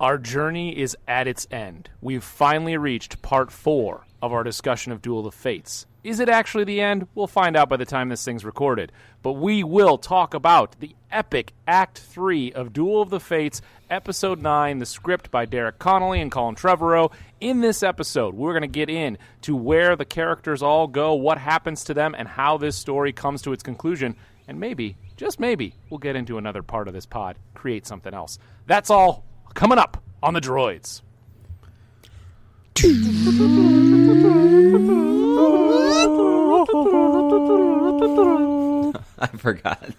Our journey is at its end. We've finally reached part 4 of our discussion of Duel of the Fates. Is it actually the end? We'll find out by the time this thing's recorded. But we will talk about the epic Act 3 of Duel of the Fates, Episode 9, the script by Derek Connolly and Colin Trevorrow. In this episode, we're going to get into where the characters all go, what happens to them, and how this story comes to its conclusion. And maybe, just maybe, we'll get into another part of this pod, create something else. That's all coming up on the Droids. I forgot.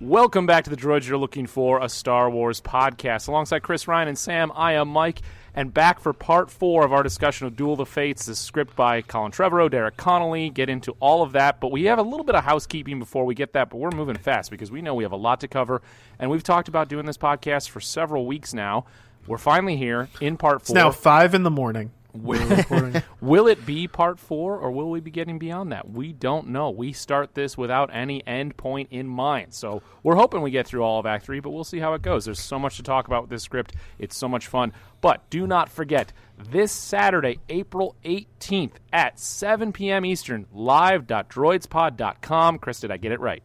Welcome back to the Droids You're Looking For, a Star Wars podcast. Alongside Chris, Ryan, and Sam, I am Mike, and back for part 4 of our discussion of Duel of the Fates, the script by Colin Trevorrow, Derek Connolly, get into all of that, but we have a little bit of housekeeping before we get that, but we're moving fast because we know we have a lot to cover, and we've talked about doing this podcast for several weeks now. We're finally here in part 4. It's now 5 in the morning. Will it be part 4, or will we be getting beyond that? We don't know. We start this without any end point in mind. So we're hoping we get through all of Act 3, but we'll see how it goes. There's so much to talk about with this script. It's so much fun. But do not forget, this Saturday, April 18th at 7 p.m. Eastern, live.droidspod.com. Chris, did I get it right?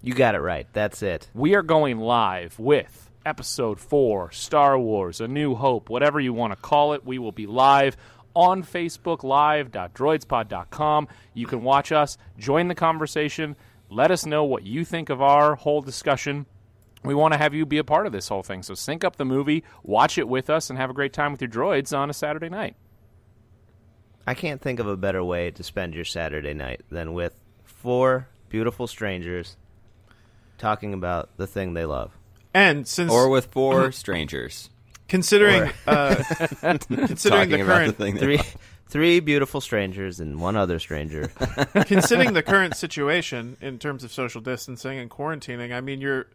You got it right. That's it. We are going live with Episode 4, Star Wars, A New Hope, whatever you want to call it. We will be live on Facebook, live.droidspod.com. You can watch us, join the conversation, let us know what you think of our whole discussion. We want to have you be a part of this whole thing. So sync up the movie, watch it with us, and have a great time with your droids on a Saturday night. I can't think of a better way to spend your Saturday night than with 4 beautiful strangers talking about the thing they love. And since or with 4 strangers, considering the current three beautiful strangers and one other stranger, considering the current situation in terms of social distancing and quarantining, I mean your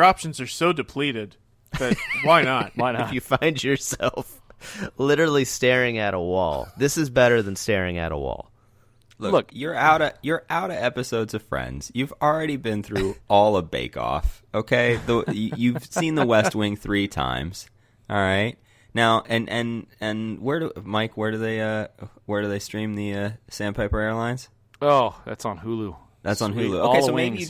options are so depleted that why not? Why not? If you find yourself literally staring at a wall, this is better than staring at a wall. Look, you're out of episodes of Friends. You've already been through all of Bake Off. Okay, you've seen The West Wing 3 times. All right, now and where do they stream the Sandpiper Airlines? Oh, that's on Hulu. That's on Hulu. Okay, so maybe you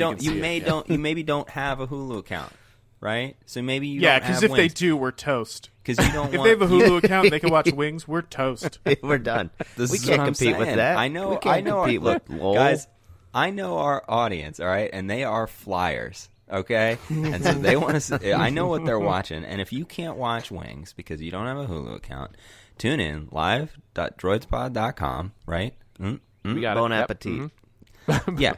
maybe don't have a Hulu account, right? So maybe you don't because have if Wings. they do, we're toast. Because you don't. If they have a Hulu account, and they can watch Wings. We're toast. We're done. This we is can't what I'm compete with saying. that. I know. We can't compete with guys. I know our audience, all right, and they are flyers, okay, and so they want to. I know what they're watching, and if you can't watch Wings because you don't have a Hulu account, tune in live.droidspod.com, right? We got Bon it. appetit. Mm-hmm. Yeah.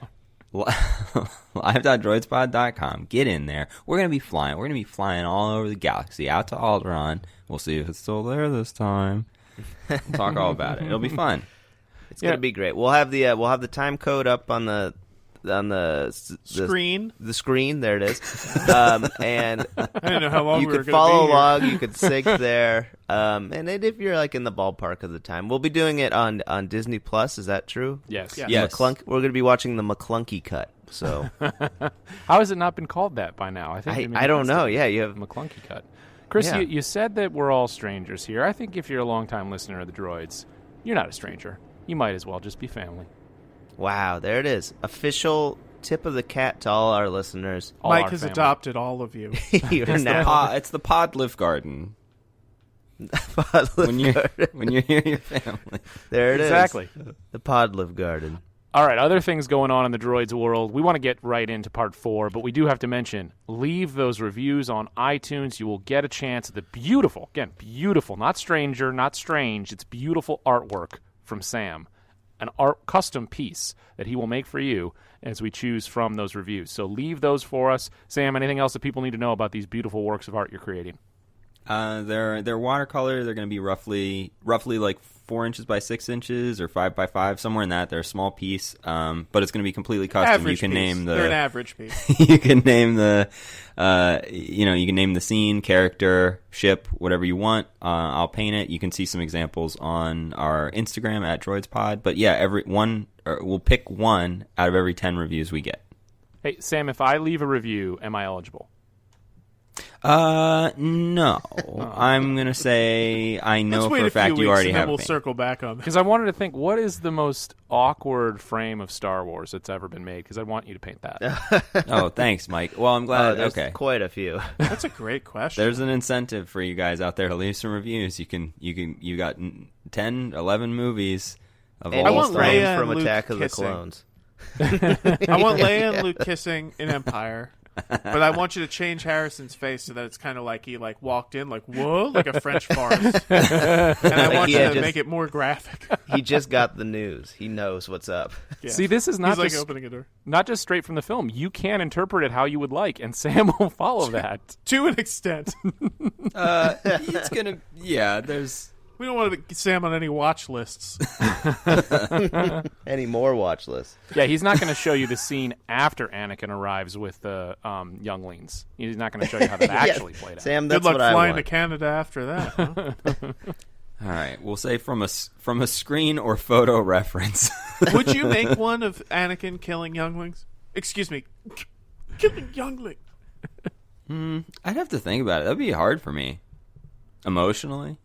Live.droidspod.com. Get in there. We're going to be flying. We're going to be flying all over the galaxy, out to Alderaan. We'll see if it's still there this time. We'll talk all about it. It'll be fun. It's gonna be great. We'll have the time code up on the Screen. The screen, there it is. And I didn't know how long you we were could going to follow be here. along. You could sync there. And if you're like in the ballpark of the time, we'll be doing it on Disney Plus. Is that true? Yes. Yeah. Yes. We're going to be watching the McClunky cut. So How has it not been called that by now? I don't know. Yeah, you have McClunky cut. Chris, Yeah. you said that we're all strangers here. I think if you're a longtime listener of the Droids, you're not a stranger. You might as well just be family. Wow, there it is. Official tip of the cat to all our listeners. All Mike our has family. adopted all of you. You're now It's the Pod Live Garden. Podlive Garden. When you're here, your family. There it is. Exactly. The Podlive Garden. All right, other things going on in the Droids world. We want to get right into part 4, but we do have to mention, leave those reviews on iTunes. You will get a chance at the beautiful, again, beautiful, not stranger, not strange, it's beautiful artwork from Sam. An art custom piece that he will make for you as we choose from those reviews. So leave those for us. Sam, anything else that people need to know about these beautiful works of art you're creating? They're watercolor. They're going to be roughly like 4 inches by 6 inches or 5 by 5, somewhere in that. They're a small piece, but it's going to be completely custom. Average you can piece. name the. They're an average piece. You can name the, you can name the scene, character, ship, whatever you want. I'll paint it. You can see some examples on our Instagram at DroidsPod. But yeah, we'll pick one out of every 10 reviews we get. Hey, Sam, if I leave a review, am I eligible? No. I'm going to say I know for a fact you already have we'll a paint. circle back on that. Because I wanted to think, what is the most awkward frame of Star Wars that's ever been made? Because I want you to paint that. Oh, thanks, Mike. Well, I'm glad. There's Okay. quite a few. That's a great question. There's an incentive for you guys out there to leave some reviews. You got 10, 11 movies of And I all want Star Leia Wars. and from Luke Attack of the kissing. Clones. I want Leia and Luke kissing in Empire, but I want you to change Harrison's face so that it's kind of like he walked in like whoa, like a French forest, and I want he you had to just- make it more graphic. He just got the news. He knows what's up. Yeah. See, this is not He's like just opening a door not just straight from the film. You can interpret it how you would like, and Sam will follow that. to an extent. It's gonna. Yeah, there's. We don't want to get Sam on any watch lists. Any more watch lists? Yeah, he's not going to show you the scene after Anakin arrives with the younglings. He's not going to show you how that actually played out. Sam, Good that's luck what I flying to want. Canada after that. Huh? All right, we'll say from a screen or photo reference. Would you make one of Anakin killing younglings? Excuse me, killing youngling. I'd have to think about it. That'd be hard for me, emotionally.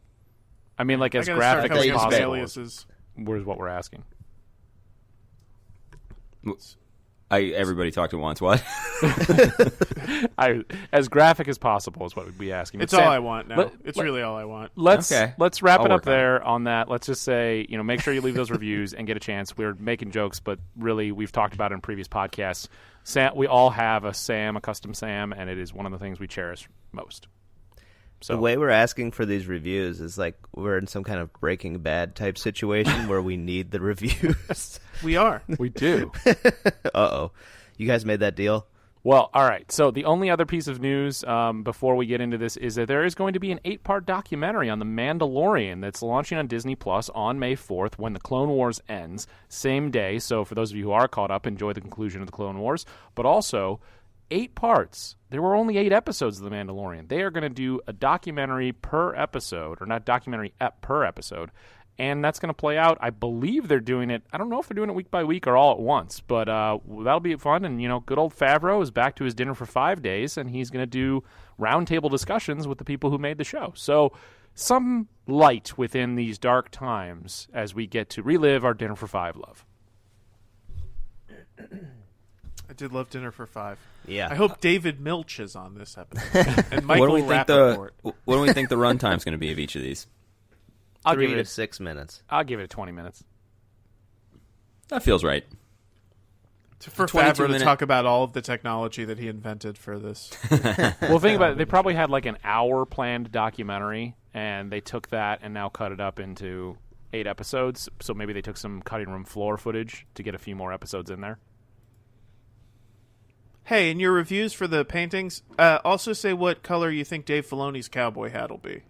I mean, like, I as gotta start graphic coming as up with possible aliases. is what we're asking. Everybody talked at once. What? As graphic as possible is what we'd be asking. But It's Sam, all I want now. let- it's let- really all I want. Let's Okay. wrap I'll it up work on it. there on that. Let's just say, make sure you leave those reviews and get a chance. We're making jokes, but really we've talked about it in previous podcasts. Sam, we all have a custom Sam, and it is one of the things we cherish most. So The way we're asking for these reviews is like we're in some kind of Breaking Bad type situation where we need the reviews. We are. we do. Uh-oh. You guys made that deal? Well, all right. So the only other piece of news before we get into this is that there is going to be an 8-part documentary on The Mandalorian that's launching on Disney Plus on May 4th when The Clone Wars ends, same day. So for those of you who are caught up, enjoy the conclusion of The Clone Wars. But also, 8 parts. There were only 8 episodes of The Mandalorian. They are going to do a documentary per episode, or not documentary per episode. And that's going to play out. I believe they're doing it. I don't know if they're doing it week by week or all at once, but that'll be fun. And, good old Favreau is back to his dinner for 5 days, and he's going to do roundtable discussions with the people who made the show. So some light within these dark times as we get to relive our Dinner for 5 love. I did love Dinner for 5. Yeah. I hope David Milch is on this episode. And Michael What do we think Rappaport. What do we think the runtime's going to be of each of these? I'll 3 give to it 6 minutes. 20 minutes. That feels right. For 22 Favreau to minute- talk about all of the technology that he invented for this. Well, think about it. They probably had like an hour planned documentary, and they took that and now cut it up into 8 episodes. So maybe they took some cutting room floor footage to get a few more episodes in there. Hey, in your reviews for the paintings, also say what color you think Dave Filoni's cowboy hat will be.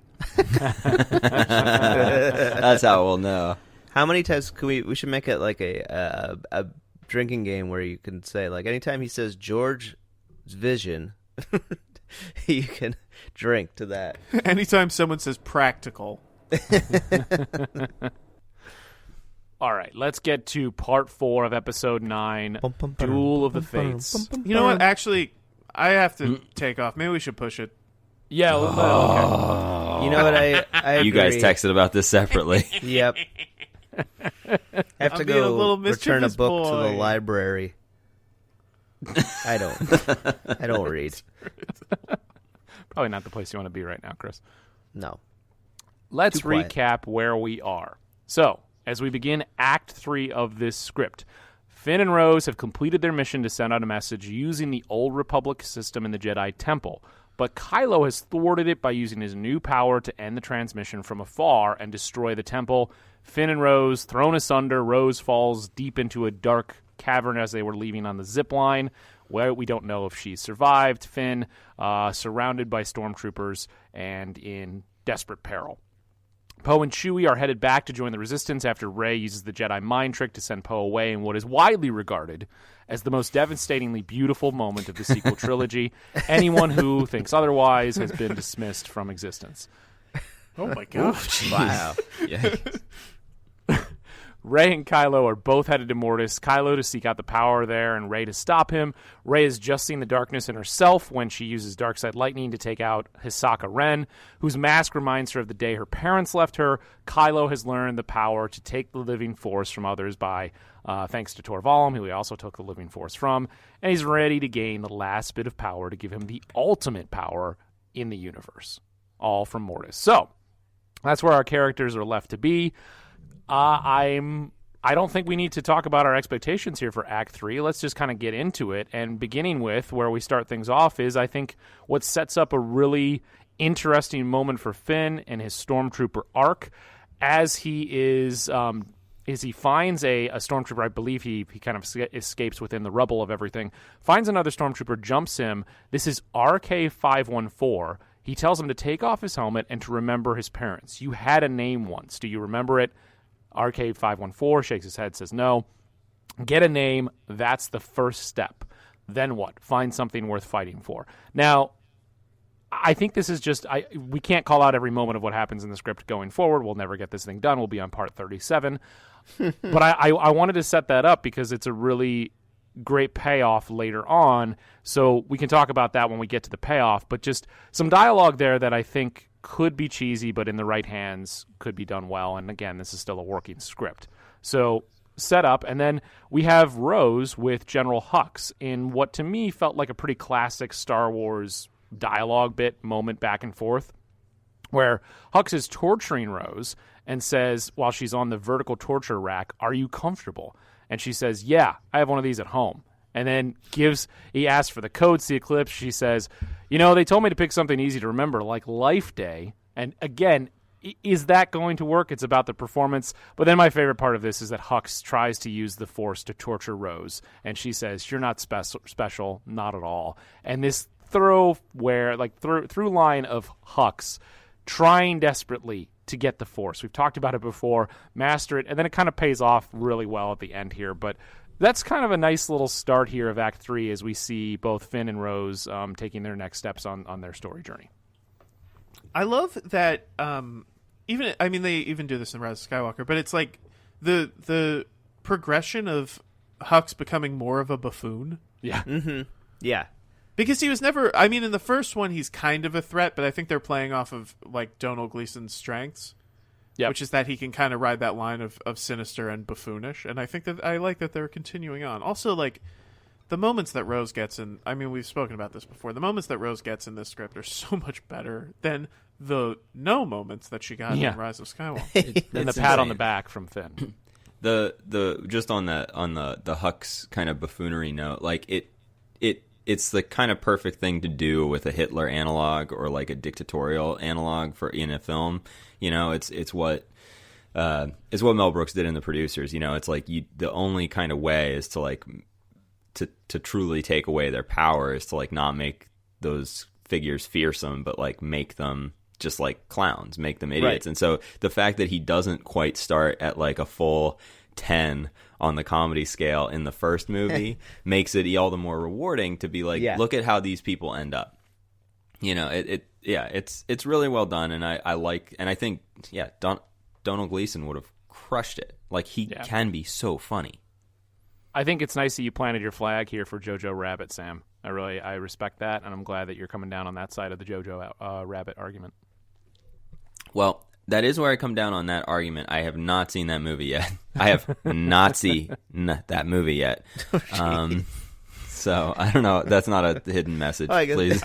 That's how we'll know. How many times can we should make it like a drinking game where you can say, like, anytime he says George's vision, you can drink to that. Anytime someone says practical. All right, let's get to part 4 of episode 9, Duel of the Fates. You know what? Actually, I have to take off. Maybe we should push it. Yeah, okay. You know what? I You guys agree. texted about this separately. Yep. Have to I'm being a little go return a mischievous book to the boy. library. I don't read. Probably not the place you want to be right now, Chris. No. Let's Too quiet. recap where we are. So, as we begin Act 3 of this script, Finn and Rose have completed their mission to send out a message using the Old Republic system in the Jedi Temple. But Kylo has thwarted it by using his new power to end the transmission from afar and destroy the temple. Finn and Rose thrown asunder. Rose falls deep into a dark cavern as they were leaving on the zip line, where we don't know if she survived. Finn surrounded by stormtroopers and in desperate peril. Poe and Chewie are headed back to join the Resistance after Rey uses the Jedi mind trick to send Poe away in what is widely regarded as the most devastatingly beautiful moment of the sequel trilogy. Anyone who thinks otherwise has been dismissed from existence. Oh my gosh. Wow. Yikes. Rey and Kylo are both headed to Mortis, Kylo to seek out the power there and Rey to stop him. Rey has just seen the darkness in herself when she uses darkside lightning to take out Hisoka Ren, whose mask reminds her of the day her parents left her. Kylo has learned the power to take the living force from others by, thanks to Torvallum, who he also took the living force from, and he's ready to gain the last bit of power to give him the ultimate power in the universe, all from Mortis. So, that's where our characters are left to be. I don't think we need to talk about our expectations here for Act 3. Let's just kind of get into it. And beginning with where we start things off is, I think, what sets up a really interesting moment for Finn and his Stormtrooper arc as he he finds a Stormtrooper. I believe he kind of escapes within the rubble of everything, finds another Stormtrooper, jumps him. This is RK-514. He tells him to take off his helmet and to remember his parents. You had a name once. Do you remember it? RK-514 shakes his head, says no. Get a name. That's the first step. Then what? Find something worth fighting for. Now, I think this is just... we can't call out every moment of what happens in the script going forward. We'll never get this thing done. We'll be on part 37. But I wanted to set that up because it's a really great payoff later on. So we can talk about that when we get to the payoff. But just some dialogue there that I think could be cheesy, but in the right hands could be done well. And again, this is still a working script. So set up, and then we have Rose with General Hux in what to me felt like a pretty classic Star Wars dialogue bit moment back and forth, where Hux is torturing Rose and says, while she's on the vertical torture rack, "Are you comfortable?" And she says, "Yeah, I have one of these at home." And then he asks for the codes to the Eclipse. She says, they told me to pick something easy to remember, like Life Day. And again, is that going to work? It's about the performance. But then my favorite part of this is that Hux tries to use the Force to torture Rose. And she says, "You're not special, not at all." And this through line of Hux trying desperately to get the Force. We've talked about it before, master it, and then it kind of pays off really well at the end here. But that's kind of a nice little start here of Act 3 as we see both Finn and Rose taking their next steps on their story journey. I love that they even do this in Rise of Skywalker, but it's like the progression of Hux becoming more of a buffoon. Yeah. Mm-hmm. Yeah. Because he was never... in the first one, he's kind of a threat, but I think they're playing off of, Donald Gleason's strengths. Yep. Which is that he can kind of ride that line of sinister and buffoonish. And I think that I like that they're continuing on. Also, the moments that Rose gets in... we've spoken about this before. The moments that Rose gets in this script are so much better than the no moments that she got in Rise of Skywalker. And the pat on the back from Finn. The just on the Hux kind of buffoonery note, it's the kind of perfect thing to do with a Hitler analog or a dictatorial analog in a film. It's what Mel Brooks did in The Producers. It's the only kind of way is to truly take away their power is to not make those figures fearsome, but make them just like clowns, make them idiots. Right. And so the fact that he doesn't quite start at a full 10 on the comedy scale in the first movie makes it all the more rewarding to be look at how these people end up. It's really well done, and I think Donald Gleason would have crushed it. He can be so funny. I think it's nice that you planted your flag here for Jojo Rabbit, Sam. I respect that, and I'm glad that you're coming down on that side of the Jojo Rabbit argument. Well, that is where I come down on that argument. I have not seen that movie yet. I have not seen that movie yet. So I don't know. That's not a hidden message, please.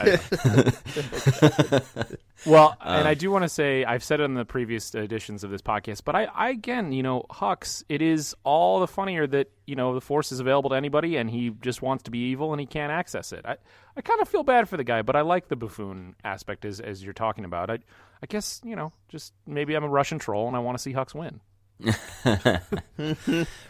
Well, and I do want to say, I've said it in the previous editions of this podcast, but I again, Hux, it is all the funnier that, the Force is available to anybody and he just wants to be evil and he can't access it. I kind of feel bad for the guy, but I like the buffoon aspect as you're talking about. I guess, just maybe I'm a Russian troll and I want to see Hux win.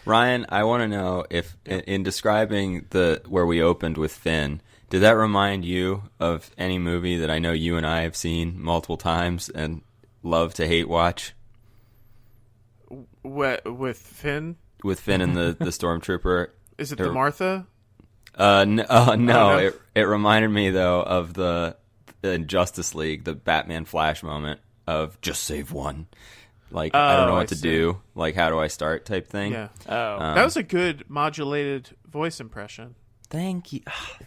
Ryan, I want to know if in describing where we opened with Finn, did that remind you of any movie that I know you and I have seen multiple times and love to hate watch? With Finn? With Finn and the stormtrooper. Is it the Martha? No. It reminded me, though, of the Justice League, the Batman Flash moment of just save one. Like, I don't know what to do. Like, how do I start type thing. Yeah. That was a good modulated voice impression. Thank you.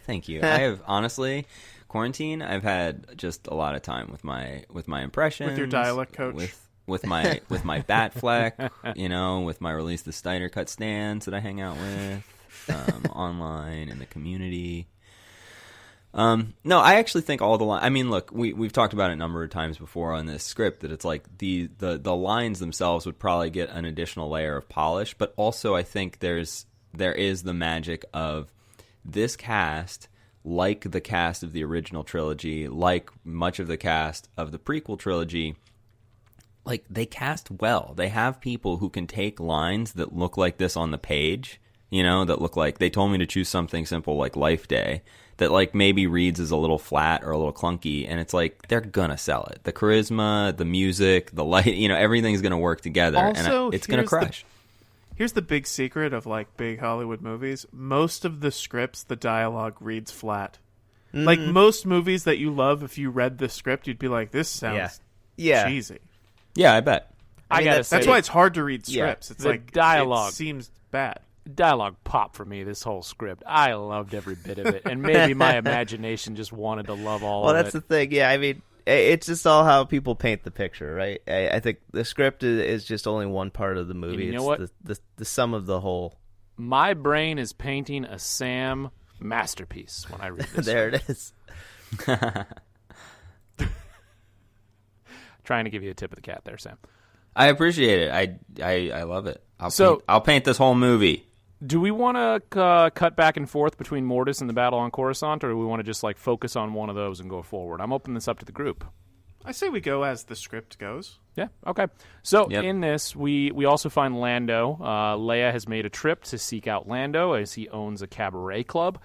Thank you. I have, honestly, quarantine, I've had just a lot of time with my impressions. With your dialect coach. With my Batfleck, with my Release the Snyder Cut stands that I hang out with online in the community. No, I actually think all the lines. I mean, look, we've talked about it a number of times before on this script that it's like the lines themselves would probably get an additional layer of polish, but also I think there is the magic of this cast, like the cast of the original trilogy, like much of the cast of the prequel trilogy. Like, they cast well. They have people who can take lines that look like this on the page, that look like they told me to choose something simple like Life Day that like maybe reads as a little flat or a little clunky, and it's like they're gonna sell it. The charisma, the music, the light, everything's gonna work together, also, and it's gonna crush. Here's the big secret of like big Hollywood movies. Most of the scripts, the dialogue reads flat. Mm-hmm. Like most movies that you love, if you read the script, you'd be like, this sounds cheesy. Yeah, I bet. I gotta say, that's why it's hard to read scripts. It's like dialogue it seems bad. Dialogue popped for me, this whole script. I loved every bit of it, and maybe my imagination just wanted to love all of it. Well, that's the thing. Yeah, I mean, it's just all how people paint the picture, right? I think the script is just only one part of the movie. And you know it's what? The sum of the whole. My brain is painting a Sam masterpiece when I read this. There it is. Trying to give you a tip of the cat there, Sam. I appreciate it. I love it. I'll paint this whole movie. Do we want to cut back and forth between Mortis and the battle on Coruscant, or do we want to just like focus on one of those and go forward? I'm opening this up to the group. I say we go as the script goes. Yeah, okay. So in this, we also find Lando. Leia has made a trip to seek out Lando as he owns a cabaret club.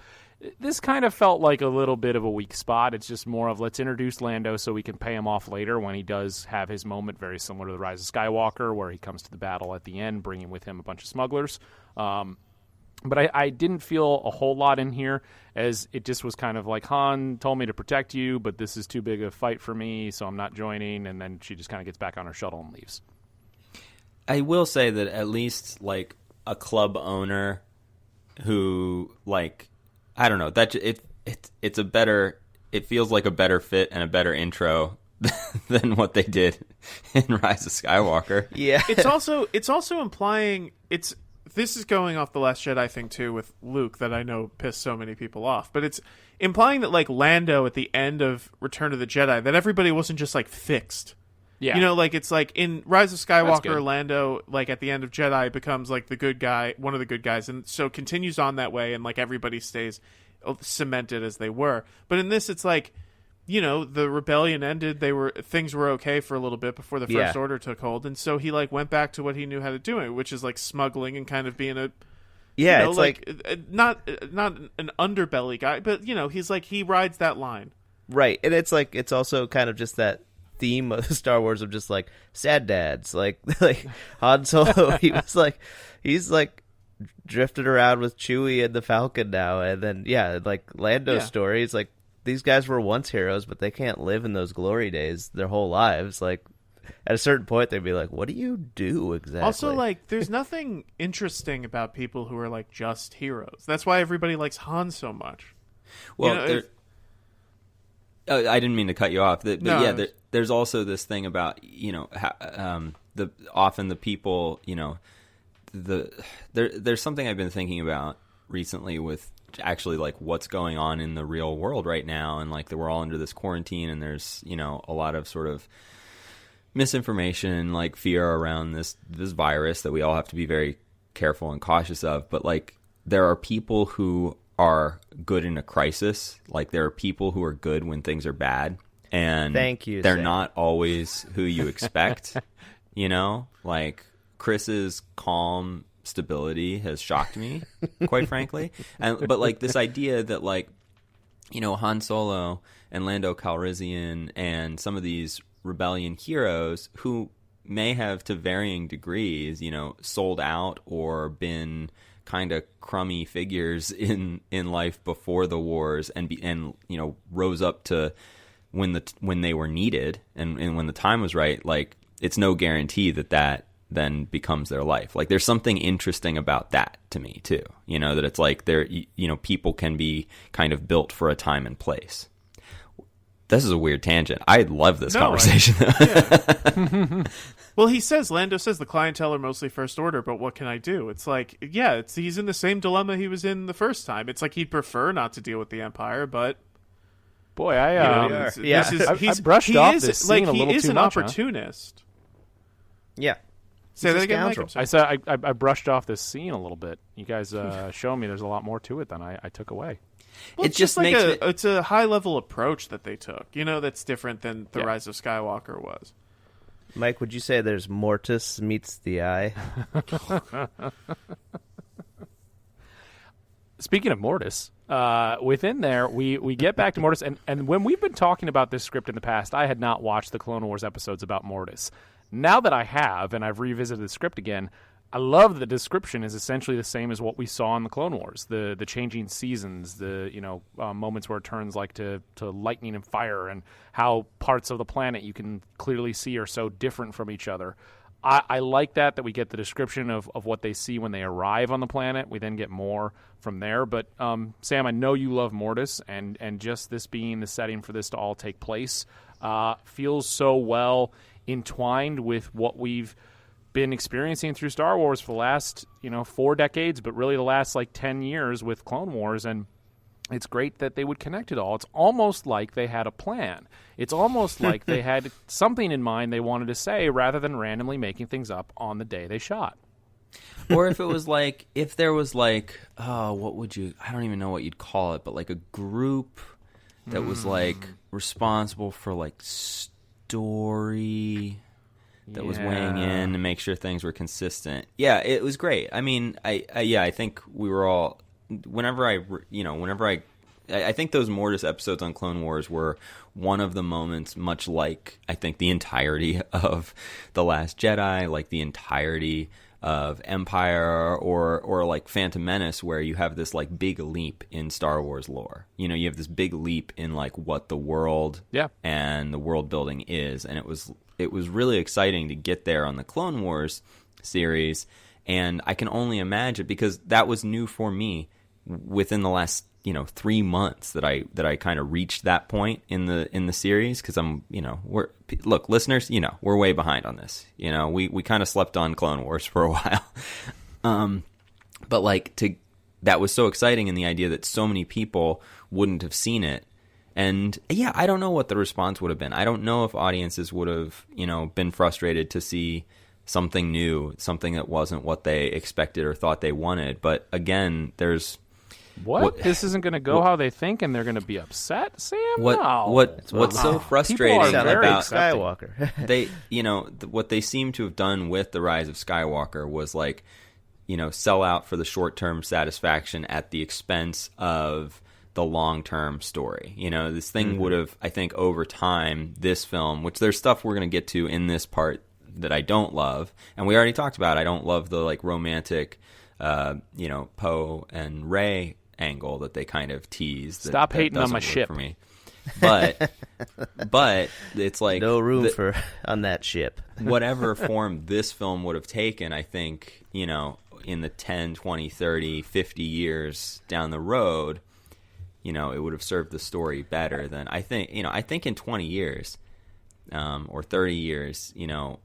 This kind of felt like a little bit of a weak spot. It's just more of let's introduce Lando so we can pay him off later when he does have his moment, very similar to The Rise of Skywalker, where he comes to the battle at the end, bringing with him a bunch of smugglers. But I didn't feel a whole lot in here, as it just was kind of like, Han told me to protect you, but this is too big a fight for me, so I'm not joining. And then she just kind of gets back on her shuttle and leaves. I will say that at least like a club owner who like, I don't know, that it's a better, it feels like a better fit and a better intro than what they did in Rise of Skywalker. Yeah. It's also implying this is going off the Last Jedi thing too with Luke that I know pissed so many people off, but it's implying that like Lando at the end of Return of the Jedi, that everybody wasn't just like fixed. Yeah. Like it's like in Rise of Skywalker, Lando like at the end of Jedi becomes like the good guy, one of the good guys, and so continues on that way, and like everybody stays cemented as they were. But in this, it's like, the rebellion ended. Things were okay for a little bit before the First Order took hold, and so he like went back to what he knew how to do, which is like smuggling and kind of being a it's like not an underbelly guy, but he's like he rides that line, right? And it's like it's also kind of just that theme of Star Wars of just like sad dads, like Han Solo. he's like drifted around with Chewie and the Falcon now, and then like Lando's stories, like these guys were once heroes, but they can't live in those glory days their whole lives. Like at a certain point, they'd be like, "What do you do exactly?" Also, like, there's nothing interesting about people who are like just heroes. That's why everybody likes Han so much. Well, I didn't mean to cut you off, but there's also this thing about often the people there's something I've been thinking about recently with actually like what's going on in the real world right now, and like that we're all under this quarantine, and there's a lot of sort of misinformation, like fear around this virus that we all have to be very careful and cautious of. But like there are people who are good in a crisis. Like there are people who are good when things are bad, and thank you, they're Sam. not always who you expect. Like Chris's calm stability has shocked me, quite frankly. But like this idea that like Han Solo and Lando Calrissian and some of these rebellion heroes who may have to varying degrees, sold out or been kind of crummy figures in life before the wars, and rose up to when they were needed and when the time was right. Like, it's no guarantee that then becomes their life. Like, there's something interesting about that to me too. That it's like people can be kind of built for a time and place. This is a weird tangent. I love this conversation. Well, Lando says the clientele are mostly First Order, but what can I do? It's like, he's in the same dilemma he was in the first time. It's like he'd prefer not to deal with the Empire, but boy, I brushed off this scene a little too much. He is an opportunist. Yeah. Say that again, Mike. I said I brushed off this scene a little bit. You guys showed me there's a lot more to it than I took away. Well, it's just like it's a high level approach that they took. That's different than the Rise of Skywalker was. Mike, would you say there's Mortis meets the Eye? Speaking of Mortis, within there, we get back to Mortis, and when we've been talking about this script in the past, I had not watched the Clone Wars episodes about Mortis. Now that I have, and I've revisited the script again, I love the description is essentially the same as what we saw in the Clone Wars. The changing seasons, the moments where it turns like to lightning and fire, and how parts of the planet you can clearly see are so different from each other. I like that we get the description of what they see when they arrive on the planet. We then get more from there. But Sam, I know you love Mortis, and just this being the setting for this to all take place feels so well entwined with what we've been experiencing through Star Wars for the last 4 decades, but really the last 10 years with Clone Wars. And it's great that they would connect it all. It's almost like they had a plan. It's almost like they had something in mind they wanted to say rather than randomly making things up on the day they shot. Or if it was if there was what would you, I don't even know what you'd call it, but a group that was responsible for story that was weighing in to make sure things were consistent. Yeah, it was great. I mean, I think we were all, I think those Mortis episodes on Clone Wars were one of the moments, much like I think the entirety of The Last Jedi, the entirety of Empire or Phantom Menace, where you have this big leap in Star Wars lore. You have this big leap in what the world and the world building is, and it was really exciting to get there on the Clone Wars series. And I can only imagine, because that was new for me within the last 3 months that I kind of reached that point in the series, because look, listeners, we're way behind on this. We kind of slept on Clone Wars for a while, but that was so exciting, and the idea that so many people wouldn't have seen it. And I don't know what the response would have been. I don't know if audiences would have been frustrated to see something new, something that wasn't what they expected or thought they wanted. But again, there's this isn't going to go how they think, and they're going to be upset, Sam? What's so frustrating about Skywalker? They, what they seem to have done with the Rise of Skywalker was sell out for the short-term satisfaction at the expense of the long-term story. This thing would have, I think, over time, this film, which there's stuff we're going to get to in this part that I don't love, and we already talked about. I don't love the romantic, Poe and Rey angle that they kind of teased. Stop hating on my ship for me. But it's no room for on that ship. Whatever form this film would have taken, I think, in the 10, 20, 30, 50 years down the road, it would have served the story better than I think. I think in 20 years, or 30 years,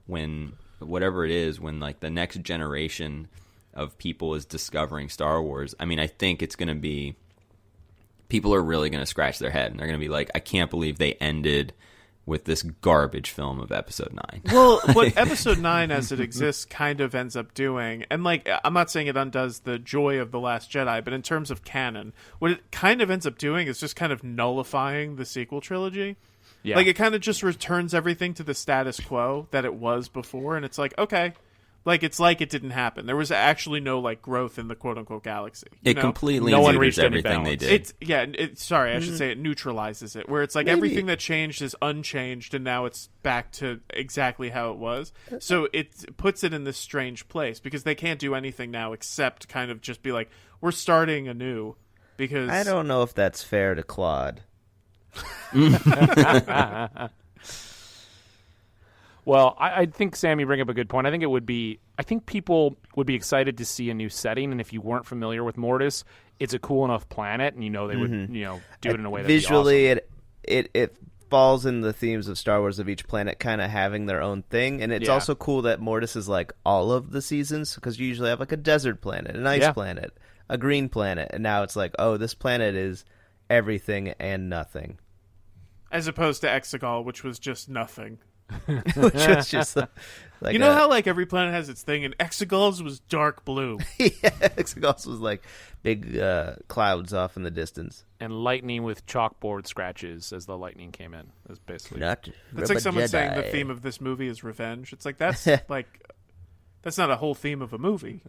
when whatever it is, when the next generation of people is discovering Star Wars, I mean, I think it's going to be, people are really going to scratch their head, and they're going to be I can't believe they ended with this garbage film of Episode 9. Well, what Episode 9 as it exists kind of ends up doing, and I'm not saying it undoes the joy of The Last Jedi, but in terms of canon, what it kind of ends up doing is just kind of nullifying the sequel trilogy. Yeah. It kind of just returns everything to the status quo that it was before, and it's okay, Like it didn't happen. There was actually no like growth in the quote unquote galaxy. It completely No one neuters reached any everything they balance. did. Sorry, I should say it neutralizes it. Where it's like everything that changed is unchanged, and now it's back to exactly how it was. So it puts it in this strange place because they can't do anything now except kind of just be like, we're starting anew. Because I don't know if that's fair to Claude. Well, I think, Sam, you bring up a good point. I think people would be excited to see a new setting, and if you weren't familiar with Mortis, it's a cool enough planet, and they would do it in a way that visually awesome. it falls in the themes of Star Wars of each planet kind of having their own thing, and it's also cool that Mortis is like all of the seasons, because you usually have like a desert planet, an ice planet, a green planet, and now it's like, oh, this planet is everything and nothing. As opposed to Exegol, which was just nothing. Which was just like how like every planet has its thing, and Exegol's was dark blue. Exegol's was like big clouds off in the distance, and lightning with chalkboard scratches as the lightning came in. That's basically That's like someone saying the theme of this movie is revenge. It's like that's not a whole theme of a movie.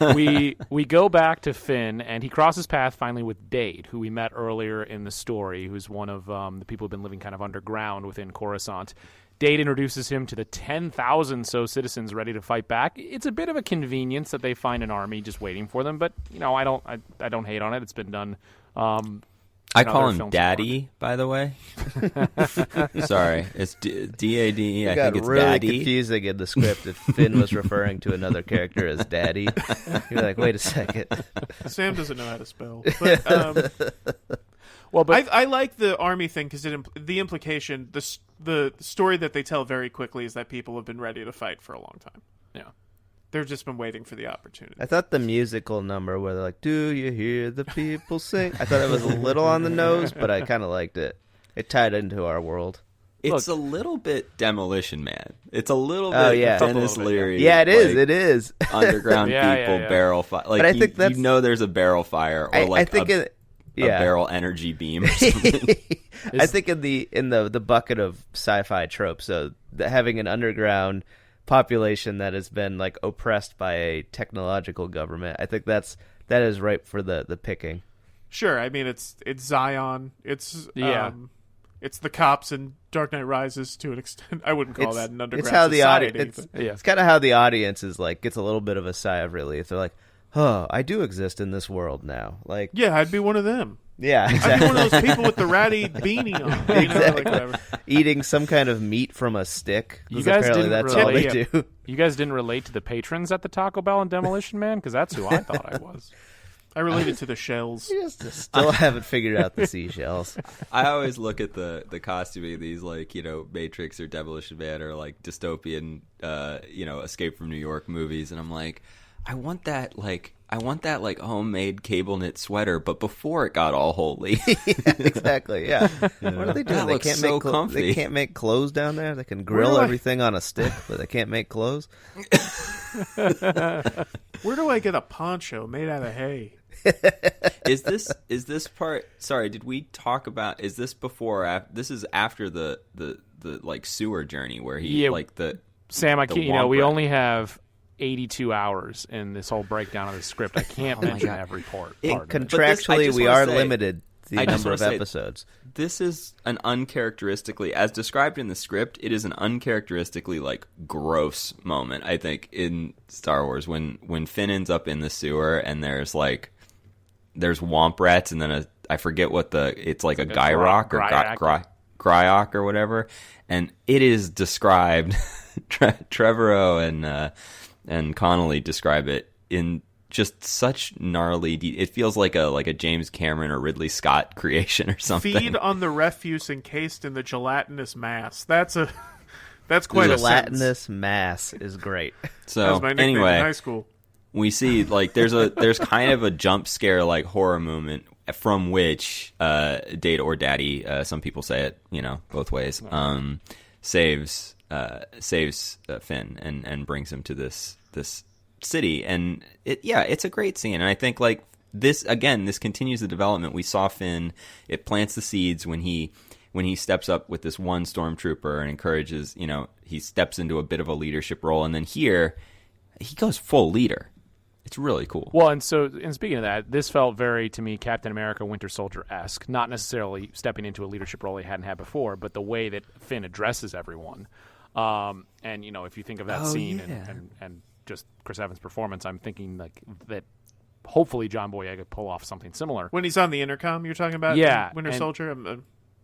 We go back to Finn, and he crosses path finally with Dade, who we met earlier in the story, who's one of the people who've been living kind of underground within Coruscant. Dade introduces him to the 10,000 so citizens ready to fight back. It's a bit of a convenience that they find an army just waiting for them, but I don't hate on it. It's been done. I call him Daddy, by the way. Sorry, it's D-A-D-E. I think it's really Daddy. Confusing in the script if Finn was referring to another character as Daddy. You're like, wait a second. Sam doesn't know how to spell. But, I like the army thing because the implication, the story that they tell very quickly is that people have been ready to fight for a long time. Yeah. They've just been waiting for the opportunity. I thought the musical number where they're like, do you hear the people sing? I thought it was a little on the nose, but I kind of liked it. It tied into our world. It's a little bit Demolition Man. It's a little bit Dennis Leary. Yeah, it is. Like, it is. Underground people, barrel fire. Like, but I think that's, there's a barrel fire or like a barrel energy beam or something. I think in the bucket of sci-fi tropes, so having an underground population that has been like oppressed by a technological government, I think that is ripe for the picking. Sure, I mean it's Zion, it's the cops in Dark Knight Rises to an extent. I wouldn't call that an underground society. It's kind of how the audience is like gets a little bit of a sigh of relief. They're like, oh, I do exist in this world now. Like, yeah, I'd be one of them. Yeah, exactly. I'd be one of those people with the ratty beanie on. Exactly. Like whatever. Eating some kind of meat from a stick. You guys apparently didn't that's all they do. You guys didn't relate to the patrons at the Taco Bell and Demolition Man? Because that's who I thought I was. I related to the shells. You just still haven't figured out the seashells. I always look at the costuming of these, like, Matrix or Demolition Man or like dystopian, Escape from New York movies, and I'm like, I want that homemade cable knit sweater, but before it got all holy. Yeah, exactly. Yeah. What are they doing? That looks so comfy. They can't make clothes down there. They can grill everything on a stick, but they can't make clothes. Where do I get a poncho made out of hay? Is this part? Sorry, did we talk about? Is this before? Or after, this is after the like sewer journey where he Sam. I can't. We only have 82 hours in this whole breakdown of the script. I can't mention every part. Contractually, we are limited the number of episodes. This is an uncharacteristically, as described in the script, it is an uncharacteristically like gross moment, I think, in Star Wars when Finn ends up in the sewer and there's womp rats and then I forget what it's like a Gyrock or Gryok or whatever, and it is described. Trevorrow and Connolly describe it in just such gnarly. It feels like a James Cameron or Ridley Scott creation or something. Feed on the refuse encased in the gelatinous mass. That's quite a gelatinous mass is great. So that was my nickname in high school. We see there's kind of a jump scare like horror moment from which Data or Daddy, some people say it, both ways, saves Finn and brings him to this city, and it's a great scene, and I think like this continues the development. We saw Finn, it plants the seeds when he when he steps up with this one stormtrooper and encourages, he steps into a bit of a leadership role, and then here he goes full leader. It's really cool. Well, and speaking of that, this felt very, to me, Captain America Winter Soldier-esque. Not necessarily stepping into a leadership role he hadn't had before, but the way that Finn addresses everyone. And, if you think of that scene and just Chris Evans' performance, I'm thinking like that hopefully John Boyega could pull off something similar. When he's on the intercom, you're talking about? Yeah. Winter Soldier?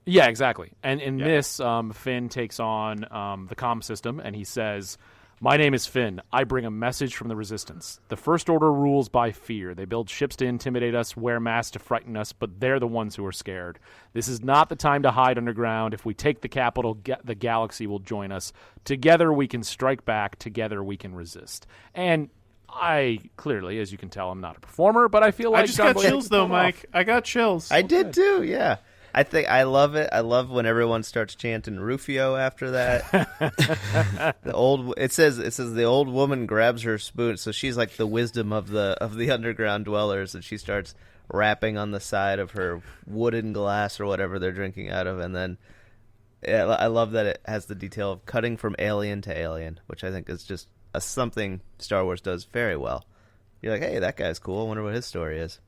Yeah, exactly. And in this, Finn takes on the comm system, and he says, "My name is Finn. I bring a message from the Resistance. The First Order rules by fear. They build ships to intimidate us, wear masks to frighten us, but they're the ones who are scared. This is not the time to hide underground. If we take the capital, the galaxy will join us. Together we can strike back. Together we can resist." And I clearly, as you can tell, I'm not a performer, but I feel like I just got chills, though, Mike. I got chills. I did too, yeah. I love it. I love when everyone starts chanting Rufio after that. It says the old woman grabs her spoon, so she's like the wisdom of the underground dwellers, and she starts rapping on the side of her wooden glass or whatever they're drinking out of, and then I love that it has the detail of cutting from alien to alien, which I think is just something Star Wars does very well. You're like, hey, that guy's cool. I wonder what his story is.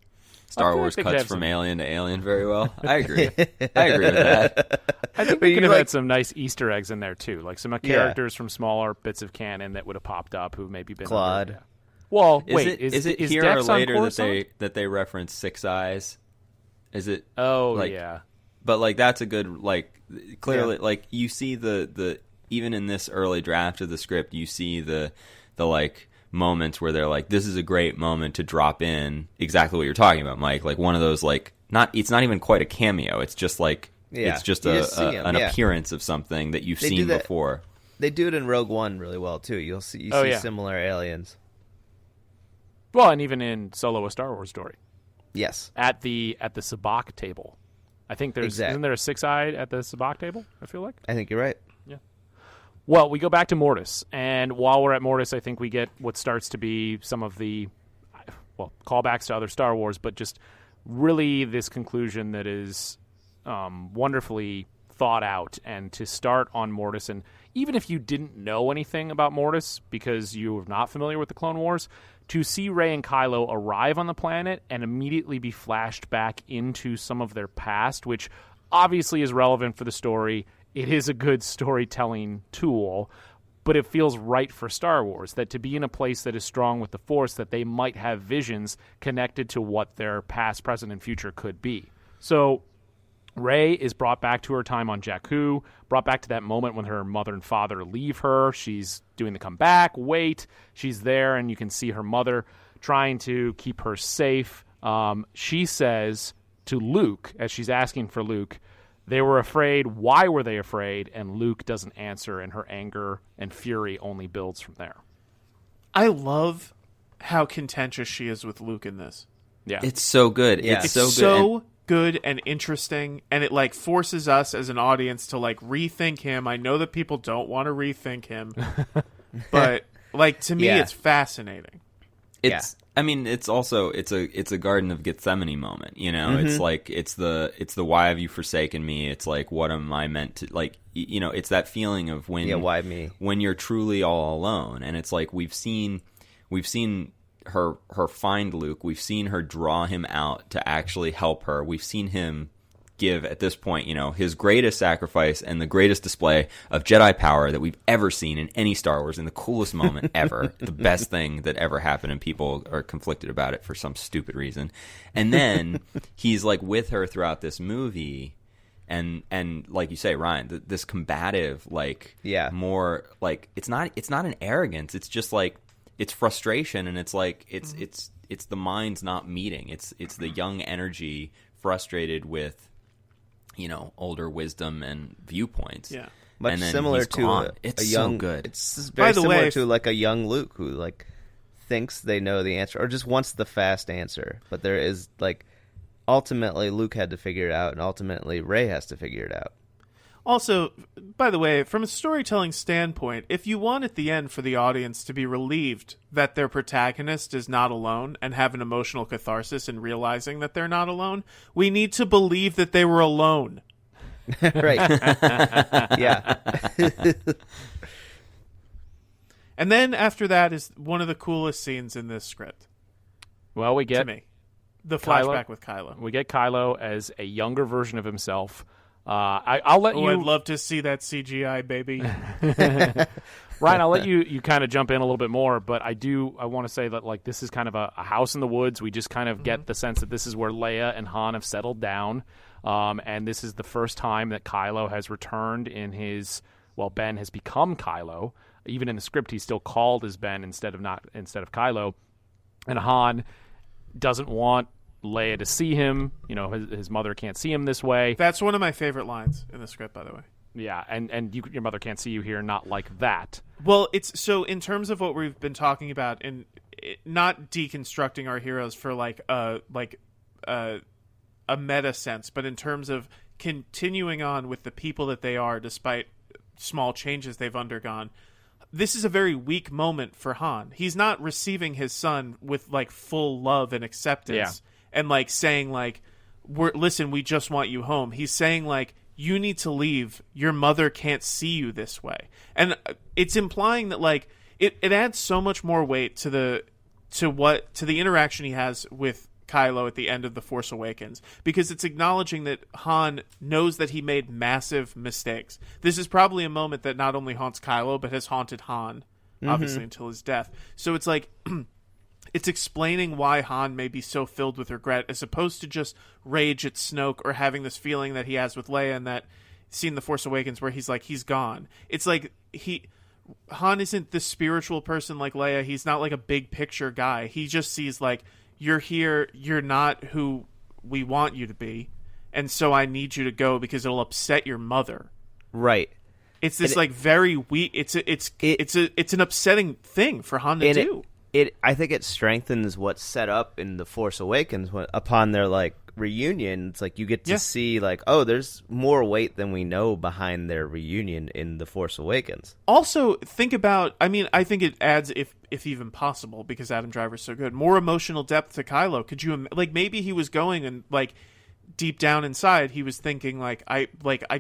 Star Wars cuts from alien to alien very well. I agree. I agree with that. I think we could have had some nice Easter eggs in there, too. Like some characters from smaller bits of canon that would have popped up who've maybe been... Claude. Well, is it here Dex or later Coruscant? that they reference Six Eyes? Is it... Oh, like, yeah. But, like, that's a good... Like, clearly, like, you see the... Even in this early draft of the script, you see the like... moments where they're like, this is a great moment to drop in exactly what you're talking about, Mike. Like one of those, like, it's not even quite a cameo. It's just like, it's just an appearance of something that you've seen before. They do it in Rogue One really well too. You see similar aliens. Well, and even in Solo: A Star Wars Story. Yes. At the sabacc table. I think isn't there a six-eyed at the sabacc table, I feel like? I think you're right. Well, we go back to Mortis, and while we're at Mortis, I think we get what starts to be some of the, callbacks to other Star Wars, but just really this conclusion that is wonderfully thought out. And to start on Mortis, and even if you didn't know anything about Mortis because you were not familiar with the Clone Wars, to see Rey and Kylo arrive on the planet and immediately be flashed back into some of their past, which obviously is relevant for the story. It is a good storytelling tool, but it feels right for Star Wars, that to be in a place that is strong with the Force, that they might have visions connected to what their past, present, and future could be. So Rey is brought back to her time on Jakku, brought back to that moment when her mother and father leave her. She's doing the come back, wait. She's there, and you can see her mother trying to keep her safe. She says to Luke, as she's asking for Luke, they were afraid. Why were they afraid? And Luke doesn't answer, and her anger and fury only builds from there. I love how contentious she is with Luke in this. Yeah. It's so good. Yeah. It's so good and interesting, and it like forces us as an audience to like rethink him. I know that people don't want to rethink him, but like to me, it's fascinating. I mean, it's also it's a Garden of Gethsemane moment, you know. Mm-hmm. It's like it's the why have you forsaken me? It's like what am I meant to, like, you know, it's that feeling of why me? When you're truly all alone. And it's like we've seen her find Luke, we've seen her draw him out to actually help her. We've seen him give, at this point, you know, his greatest sacrifice and the greatest display of Jedi power that we've ever seen in any Star Wars, in the coolest moment ever, the best thing that ever happened, and people are conflicted about it for some stupid reason. And then he's like with her throughout this movie, and like you say, Ryan, this combative, like, more like it's not an arrogance, it's just like it's frustration, and it's like it's the minds not meeting. It's the young energy frustrated with, you know, older wisdom and viewpoints. Yeah. Much similar to it's a young, so good. It's very similar to like a young Luke who like thinks they know the answer or just wants the fast answer. But there is like ultimately Luke had to figure it out, and ultimately Rey has to figure it out. Also, by the way, from a storytelling standpoint, if you want at the end for the audience to be relieved that their protagonist is not alone and have an emotional catharsis in realizing that they're not alone, we need to believe that they were alone. Right. Yeah. And then after that is one of the coolest scenes in this script. Well, we To get me, the flashback with Kylo. we get Kylo as a younger version of himself. I'll let you. I'd love to see that CGI, baby. Ryan, I'll let you kind of jump in a little bit more, but I want to say that like this is kind of a house in the woods. We just kind of get the sense that this is where Leia and Han have settled down, and this is the first time that Kylo has returned in his. Well, Ben has become Kylo. Even in the script, he's still called as Ben instead of Kylo, and Han doesn't want Leia to see him. You know, his mother can't see him this way. That's one of my favorite lines in the script, by the way. Yeah, and your mother can't see you here, not like that. Well, it's so in terms of what we've been talking about, and not deconstructing our heroes for a meta sense, but in terms of continuing on with the people that they are, despite small changes they've undergone. This is a very weak moment for Han. He's not receiving his son with like full love and acceptance, and like saying like, "Listen, we just want you home." He's saying like, "You need to leave. Your mother can't see you this way," and it's implying that like it adds so much more weight to the interaction he has with Kylo at the end of The Force Awakens, because it's acknowledging that Han knows that he made massive mistakes. This is probably a moment that not only haunts Kylo, but has haunted Han, obviously, until his death. So it's like, it's explaining why Han may be so filled with regret, as opposed to just rage at Snoke or having this feeling that he has with Leia and that scene in The Force Awakens where he's like, he's gone. It's like, Han isn't the spiritual person like Leia. He's not like a big picture guy. He just sees like, you're here, you're not who we want you to be, and so I need you to go because it'll upset your mother. Right. It's this like very weak. It's an upsetting thing for Han to do. I think it strengthens what's set up in The Force Awakens upon their like reunion. It's like you get to see like, oh, there's more weight than we know behind their reunion in The Force Awakens. Also, think about. I mean, I think it adds, if even possible, because Adam Driver's so good, more emotional depth to Kylo. Could you like maybe he was going and like deep down inside he was thinking like I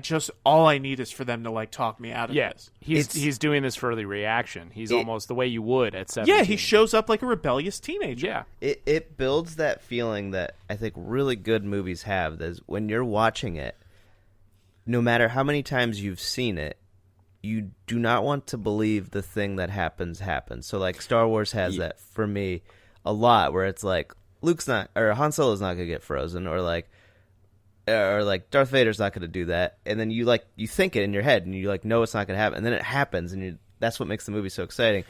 just all I need is for them to like talk me out of this. He's doing this for the reaction. He's almost the way you would at 17. Yeah, he shows up like a rebellious teenager. Yeah. It builds that feeling that I think really good movies have. That is, when you're watching it, no matter how many times you've seen it, you do not want to believe the thing that happens. So like Star Wars has that for me a lot, where it's like Han Solo's not gonna get frozen, or like Darth Vader's not going to do that, and then you think it in your head, and you like know it's not going to happen, and then it happens, and that's what makes the movie so exciting.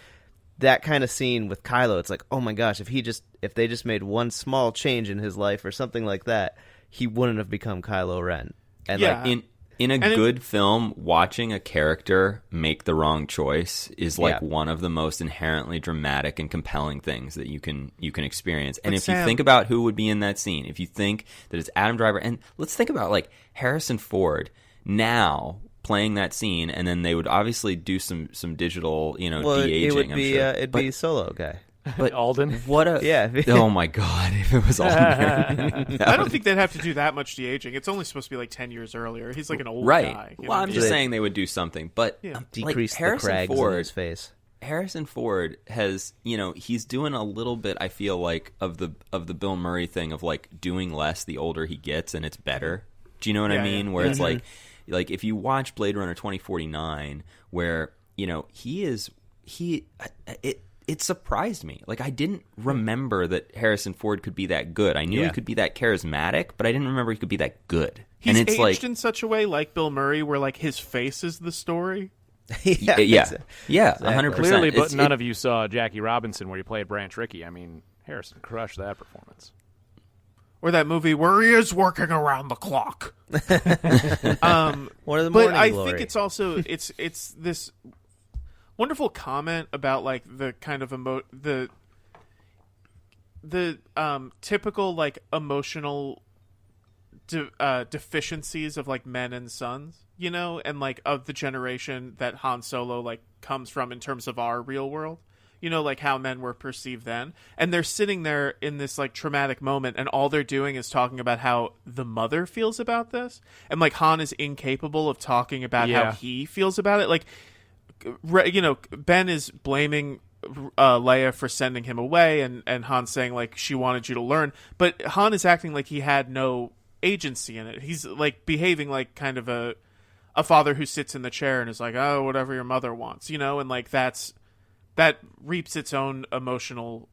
That kind of scene with Kylo, it's like, oh my gosh, if they just made one small change in his life or something like that, he wouldn't have become Kylo Ren. And like in a good film, watching a character make the wrong choice is like one of the most inherently dramatic and compelling things that you can experience. And if you think about who would be in that scene, if you think that it's Adam Driver, and let's think about like Harrison Ford now playing that scene, and then they would obviously do some digital, de-aging. It would be I'm sure. be Solo guy. But Alden, what a oh my god! If it was Alden, I don't think they'd have to do that much de-aging. It's only supposed to be like 10 years earlier. He's like an old guy. Well, I'm just saying they would do something, but decrease like the crags in his face. Harrison Ford has, he's doing a little bit, I feel like, of the Bill Murray thing of like doing less the older he gets, and it's better. Do you know what I mean? Where it's like if you watch Blade Runner 2049, where it surprised me. Like, I didn't remember that Harrison Ford could be that good. I knew he could be that charismatic, but I didn't remember he could be that good. He's and it's aged in such a way, like Bill Murray, where like his face is the story. Yeah, Exactly. 100%. Clearly, but none of you saw Jackie Robinson, where he played Branch Rickey. I mean, Harrison crushed that performance. Or that movie where he is working around the clock. One of the but Morning I Glory. think it's also it's this wonderful comment about like the kind of the typical like emotional deficiencies of like men and sons, and like of the generation that Han Solo like comes from in terms of our real world. you know, like how men were perceived then. And they're sitting there in this like traumatic moment, and all they're doing is talking about how the mother feels about this. And like Han is incapable of talking about how he feels about it. Like, you know, Ben is blaming Leia for sending him away, and Han saying like she wanted you to learn. But Han is acting like he had no agency in it. He's like behaving like kind of a father who sits in the chair and is like, oh, whatever your mother wants, you know, and like that reaps its own emotional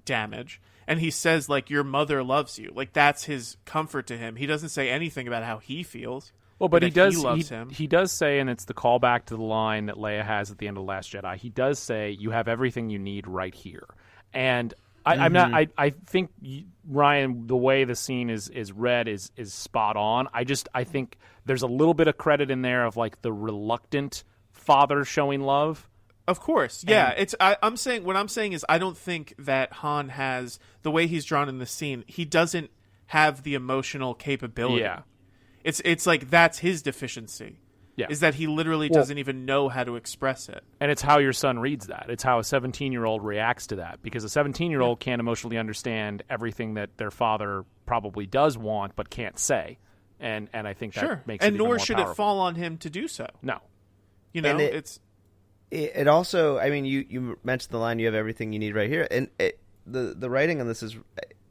damage. And he says like, your mother loves you. Like that's his comfort to him. He doesn't say anything about how he feels. Well, but he does. Loves him. He does say, and it's the callback to the line that Leia has at the end of The Last Jedi. He does say, "You have everything you need right here." And I'm not. I think Ryan, the way the scene is read is spot on. I think there's a little bit of credit in there of like the reluctant father showing love. Of course, yeah. I'm saying what I'm saying is I don't think that Han has the way he's drawn in the scene. He doesn't have the emotional capability. Yeah. It's like that's his deficiency. Yeah. Is that he literally doesn't even know how to express it. And it's how your son reads that. It's how a 17-year-old reacts to that. Because a 17-year-old can't emotionally understand everything that their father probably does want but can't say. And I think that makes it even more nor should powerful. it fall on him to do so. No. You know, it also, I mean, you mentioned the line, you have everything you need right here. And the writing on this is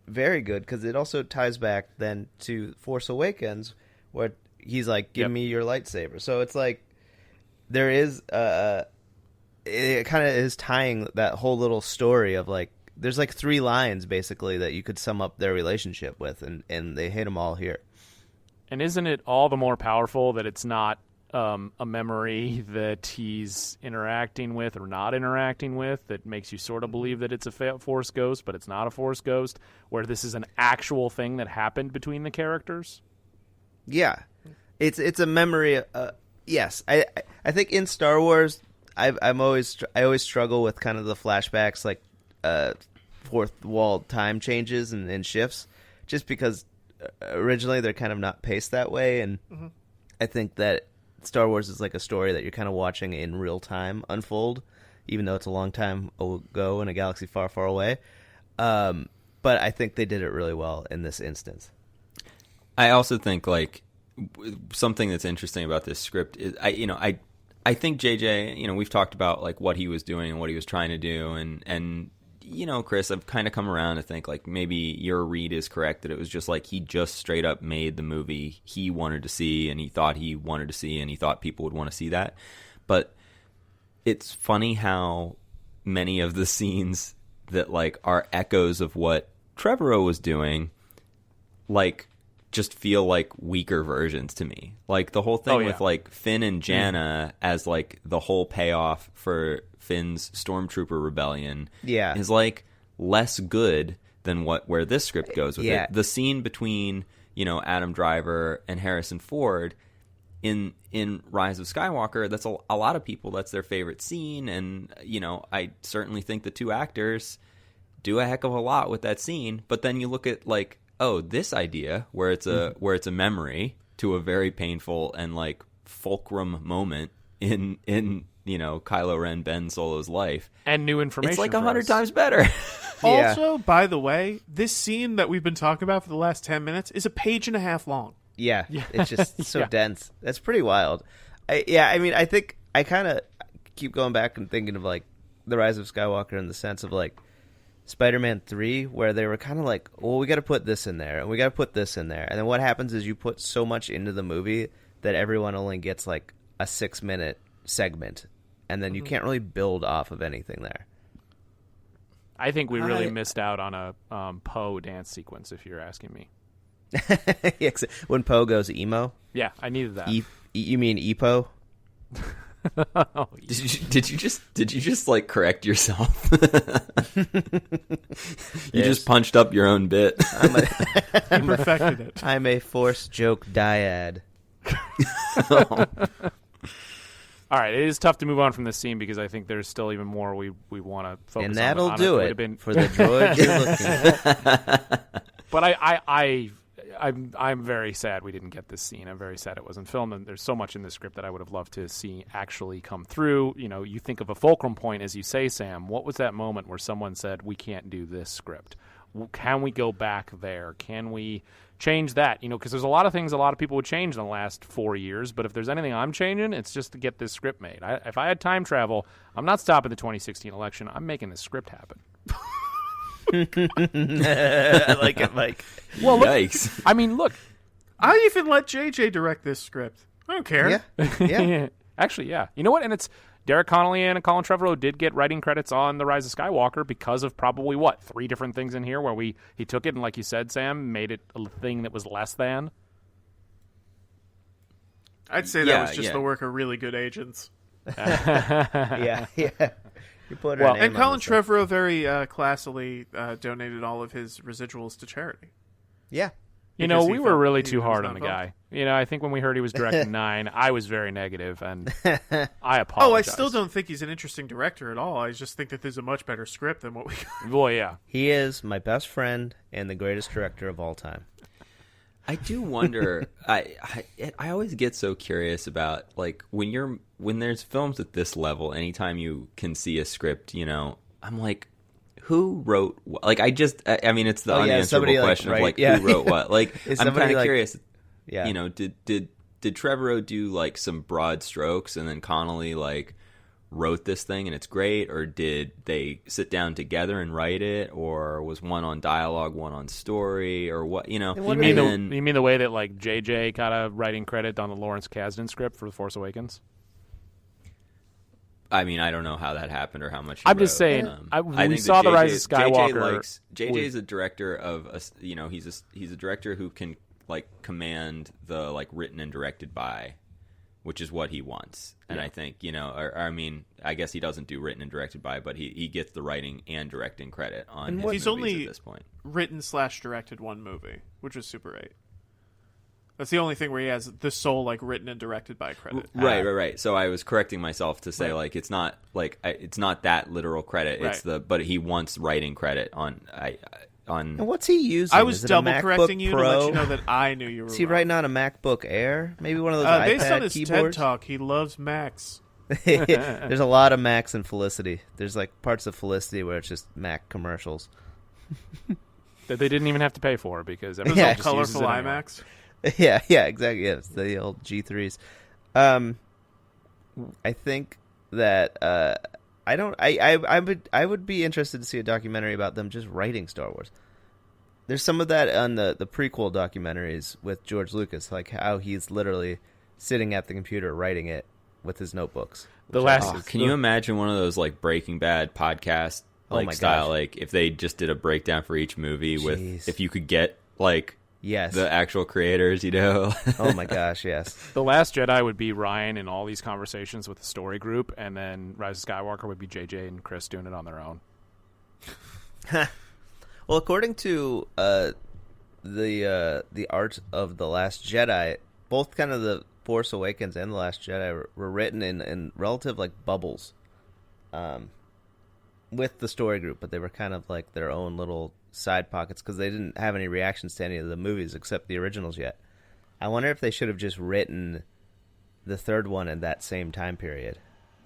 very good because it also ties back then to Force Awakens where he's like, give me your lightsaber. So it's like there is it kind of is tying that whole little story of like there's like 3 lines basically that you could sum up their relationship with, and they hit them all here. And isn't it all the more powerful that it's not a memory that he's interacting with or not interacting with that makes you sort of believe that it's a Force ghost, but it's not a Force ghost, where this is an actual thing that happened between the characters? Yeah, it's a memory. Yes, I think in Star Wars, I always struggle with kind of the flashbacks, like fourth wall time changes and shifts, just because originally they're kind of not paced that way, and I think that Star Wars is like a story that you're kind of watching in real time unfold, even though it's a long time ago in a galaxy far, far away. But I think they did it really well in this instance. I also think like something that's interesting about this script is I think JJ, we've talked about like what he was doing and what he was trying to do, and Chris, I've kind of come around to think like maybe your read is correct, that it was just like he just straight up made the movie he wanted to see and he thought he wanted to see and he thought people would want to see that. But it's funny how many of the scenes that like are echoes of what Trevorrow was doing like just feel like weaker versions to me. Like the whole thing with like Finn and Janna as like the whole payoff for Finn's Stormtrooper rebellion is like less good than where this script goes with it. The scene between, Adam Driver and Harrison Ford in Rise of Skywalker, that's a lot of people, that's their favorite scene, and I certainly think the 2 actors do a heck of a lot with that scene. But then you look at like, this idea where it's a memory to a very painful and like fulcrum moment in Kylo Ren, Ben Solo's life, and new information. It's like 100 times better. Also, by the way, this scene that we've been talking about for the last 10 minutes is a page and a half long. Yeah. It's just so dense. That's pretty wild. I think I kind of keep going back and thinking of like the Rise of Skywalker in the sense of like Spider-Man 3, where they were kind of like, well, we got to put this in there and we got to put this in there, and then what happens is you put so much into the movie that everyone only gets like a 6-minute segment, and then you can't really build off of anything there. I think we really missed out on a Poe dance sequence, if you're asking me. When Poe goes emo? Yeah, I needed that. You mean EPO? Did you just like correct yourself? You just punched up your own bit. You perfected it. I'm a Force joke dyad. All right, it is tough to move on from this scene because I think there's still even more we want to focus on. And that'll on do it for the droids you're looking at. But I'm very sad we didn't get this scene. I'm very sad it wasn't filmed. And there's so much in this script that I would have loved to see actually come through. You know, you think of a fulcrum point, as you say, Sam. What was that moment where someone said, we can't do this script? Can we go back there? Can we change that? You know, because there's a lot of things a lot of people would change in the last 4 years. But if there's anything I'm changing, it's just to get this script made. If I had time travel, I'm not stopping the 2016 election. I'm making this script happen. I like it, Mike. Well, look, Yikes. I mean, look. I even let JJ direct this script. I don't care. Yeah. Actually, yeah. You know what? And it's Derek Connolly and Colin Trevorrow did get writing credits on The Rise of Skywalker because of probably, 3 different things in here where he took it and, like you said, Sam, made it a thing that was less than. I'd say that was just the work of really good agents. Yeah. You put her name And on Colin this stuff. Trevorrow very classily donated all of his residuals to charity. Yeah. You know, Because we he were felt really he too was hard not on the involved. guy. You know, I think when we heard he was directing 9, I was very negative, and I Oh, apologize. I still don't think he's an interesting director at all. I just think that there's a much better script than what we got. Well, yeah. He is my best friend and the greatest director of all time. I do wonder. I always get so curious about like when there's films at this level. Anytime you can see a script, you know, I'm like, who wrote what? Like I mean, it's the unanswerable question of like who wrote what. Like I'm kind of curious. Yeah. You know, did Trevorrow do like some broad strokes and then Connolly like wrote this thing and it's great, or did they sit down together and write it, or was one on dialogue, one on story, or what? You know, You mean the way that like JJ got a writing credit on the Lawrence Kasdan script for The Force Awakens? I mean, I don't know how that happened or how much. I'm just saying. We saw The Rise of Skywalker. JJ is a director of a, you know, he's a director who can like command the like written and directed by, which is what he wants. And I think, you know, or I mean, I guess he doesn't do written and directed by, but he gets the writing and directing credit on his He's movies only at this point. written/directed one movie, which was Super 8. That's the only thing where he has the sole like written and directed by credit. Right. So I was correcting myself to say like it's not like it's not that literal credit. It's but he wants writing credit on. And what's he using? I was Is it a double MacBook correcting you Pro? to let you know that I knew you were Is he wrong. writing on a MacBook Air? Maybe one of those Based iPad on his keyboards? TED Talk, he loves Macs. There's a lot of Macs in Felicity. There's like parts of Felicity where it's just Mac commercials. That they didn't even have to pay for because Those everyone all just uses colorful it anyway. iMacs. Yeah, exactly. Yeah, it's the old G3s. I think that I would be interested to see a documentary about them just writing Star Wars. There's some of that on the prequel documentaries with George Lucas, like how he's literally sitting at the computer writing it with his notebooks. Can you imagine one of those like Breaking Bad podcast like style, gosh. like if they just did a breakdown for each movie with if you could get like the actual creators, you know? Oh my gosh, yes. The Last Jedi would be Ryan in all these conversations with the story group, and then Rise of Skywalker would be JJ and Chris doing it on their own. Well, according to the art of The Last Jedi, both kind of The Force Awakens and The Last Jedi were written in relative like bubbles with the story group, but they were kind of like their own little side pockets because they didn't have any reactions to any of the movies except the originals yet. I wonder if they should have just written the third one in that same time period.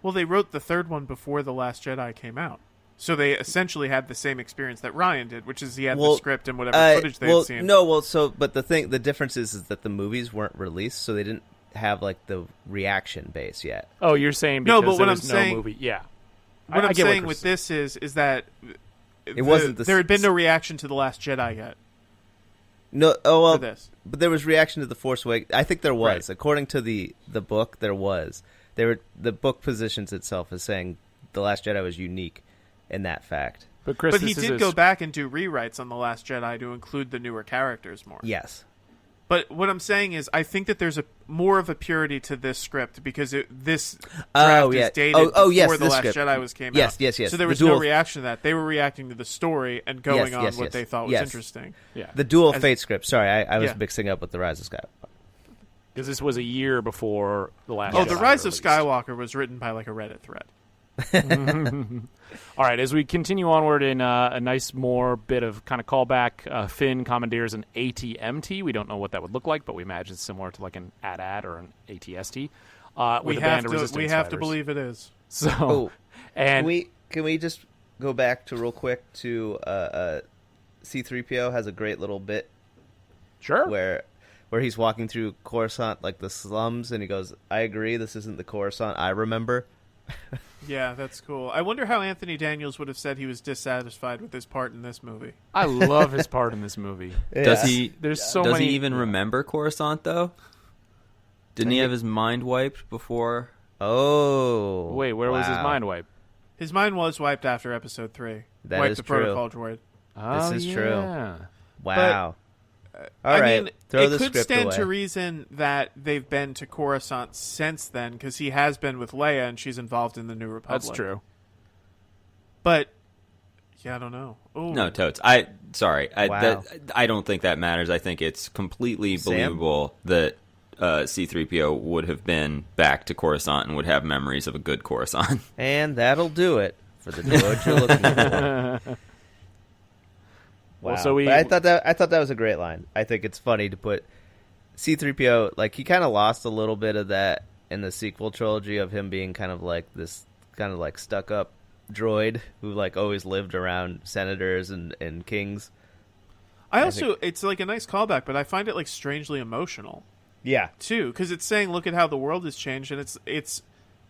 Well, they wrote the third one before The Last Jedi came out. So they essentially had the same experience that Ryan did, which is he had the script and whatever footage they had seen. But the difference is that the movies weren't released, so they didn't have like the reaction base yet. Oh, you're saying because but there what was I'm saying, no movie? Yeah. What I I'm get saying with this is that wasn't there had been no reaction to The Last Jedi yet. No, well, for this. But there was reaction to The Force Awakens. I think there was. Right. According to the book, there was. The book positions itself as saying The Last Jedi was unique in that fact. But Chris, But he did go back and do rewrites on The Last Jedi to include the newer characters more. Yes. But what I'm saying is, I think that there's more of a purity to this script because this draft is dated before The Last Jedi came out. Yes. So there was no reaction to that. They were reacting to the story and going on what they thought was interesting. Yeah. The Duel Fate script. Sorry, I was mixing up with The Rise of Skywalker. Because this was a year before The Last Jedi. The Rise released. of Skywalker was written by like a Reddit thread. All right, as we continue onward in a nice more bit of kind of callback, Finn commandeers an ATMT. We don't know what that would look like, but we imagine it's similar to like an AT-AT or an ATST. We have to believe it is. So, and can we just go back to real quick to C-3PO has a great little bit, sure, where he's walking through Coruscant, like the slums, and he goes, "I agree, this isn't the Coruscant I remember." Yeah, that's cool. I wonder how Anthony Daniels would have said he was dissatisfied with his part in this movie. I love his part in this movie. Yeah. Does he? There's so does many. he even remember Coruscant though? Didn't he have his mind wiped before? Oh, Wait, where was his wow. mind wipe? His mind was wiped after Episode 3. That Wiped is the true. protocol droid. Oh, is true. yeah. Wow. All I right, mean, throw it the could script stand away. to reason that they've been to Coruscant since then, because he has been with Leia and she's involved in the New Republic. That's true. But, yeah, I don't know. Ooh. No, Totes. Sorry. Wow. I don't think that matters. I think it's completely Sam? believable that C-3PO would have been back to Coruscant and would have memories of a good Coruscant. And that'll do it for the droid you're looking for. Wow. Well, so But I thought that was a great line. I think it's funny to put C-3PO, like, he kind of lost a little bit of that in the sequel trilogy of him being kind of like this kind of like stuck up droid who like always lived around senators and kings. It's like a nice callback, but I find it like strangely emotional Yeah. too, because it's saying, look at how the world has changed, and it's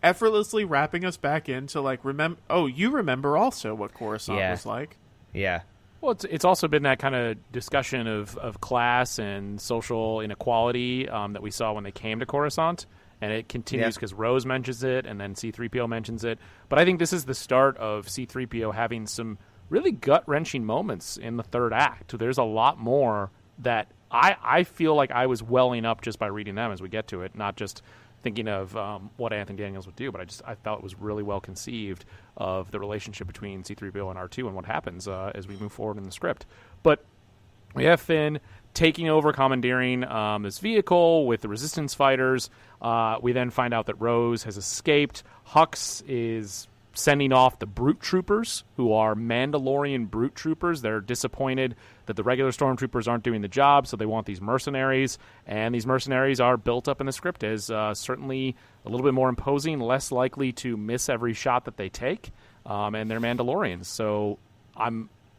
effortlessly wrapping us back into like, you remember also what Coruscant was like. Yeah. Well, it's also been that kind of discussion of class and social inequality that we saw when they came to Coruscant, and it continues because Rose mentions it, and then C-3PO mentions it. But I think this is the start of C-3PO having some really gut-wrenching moments in the third act. There's a lot more that I feel like I was welling up just by reading them as we get to it, not just thinking of what Anthony Daniels would do, but I felt it was really well conceived of the relationship between C-3PO and R2 and what happens as we move forward in the script. But we have Finn taking over, commandeering this vehicle with the Resistance fighters. We then find out that Rose has escaped. Hux is sending off the Brute Troopers, who are Mandalorian Brute Troopers. They're disappointed that the regular Stormtroopers aren't doing the job, so they want these mercenaries. And these mercenaries are built up in the script as certainly a little bit more imposing, less likely to miss every shot that they take, and they're Mandalorians. So I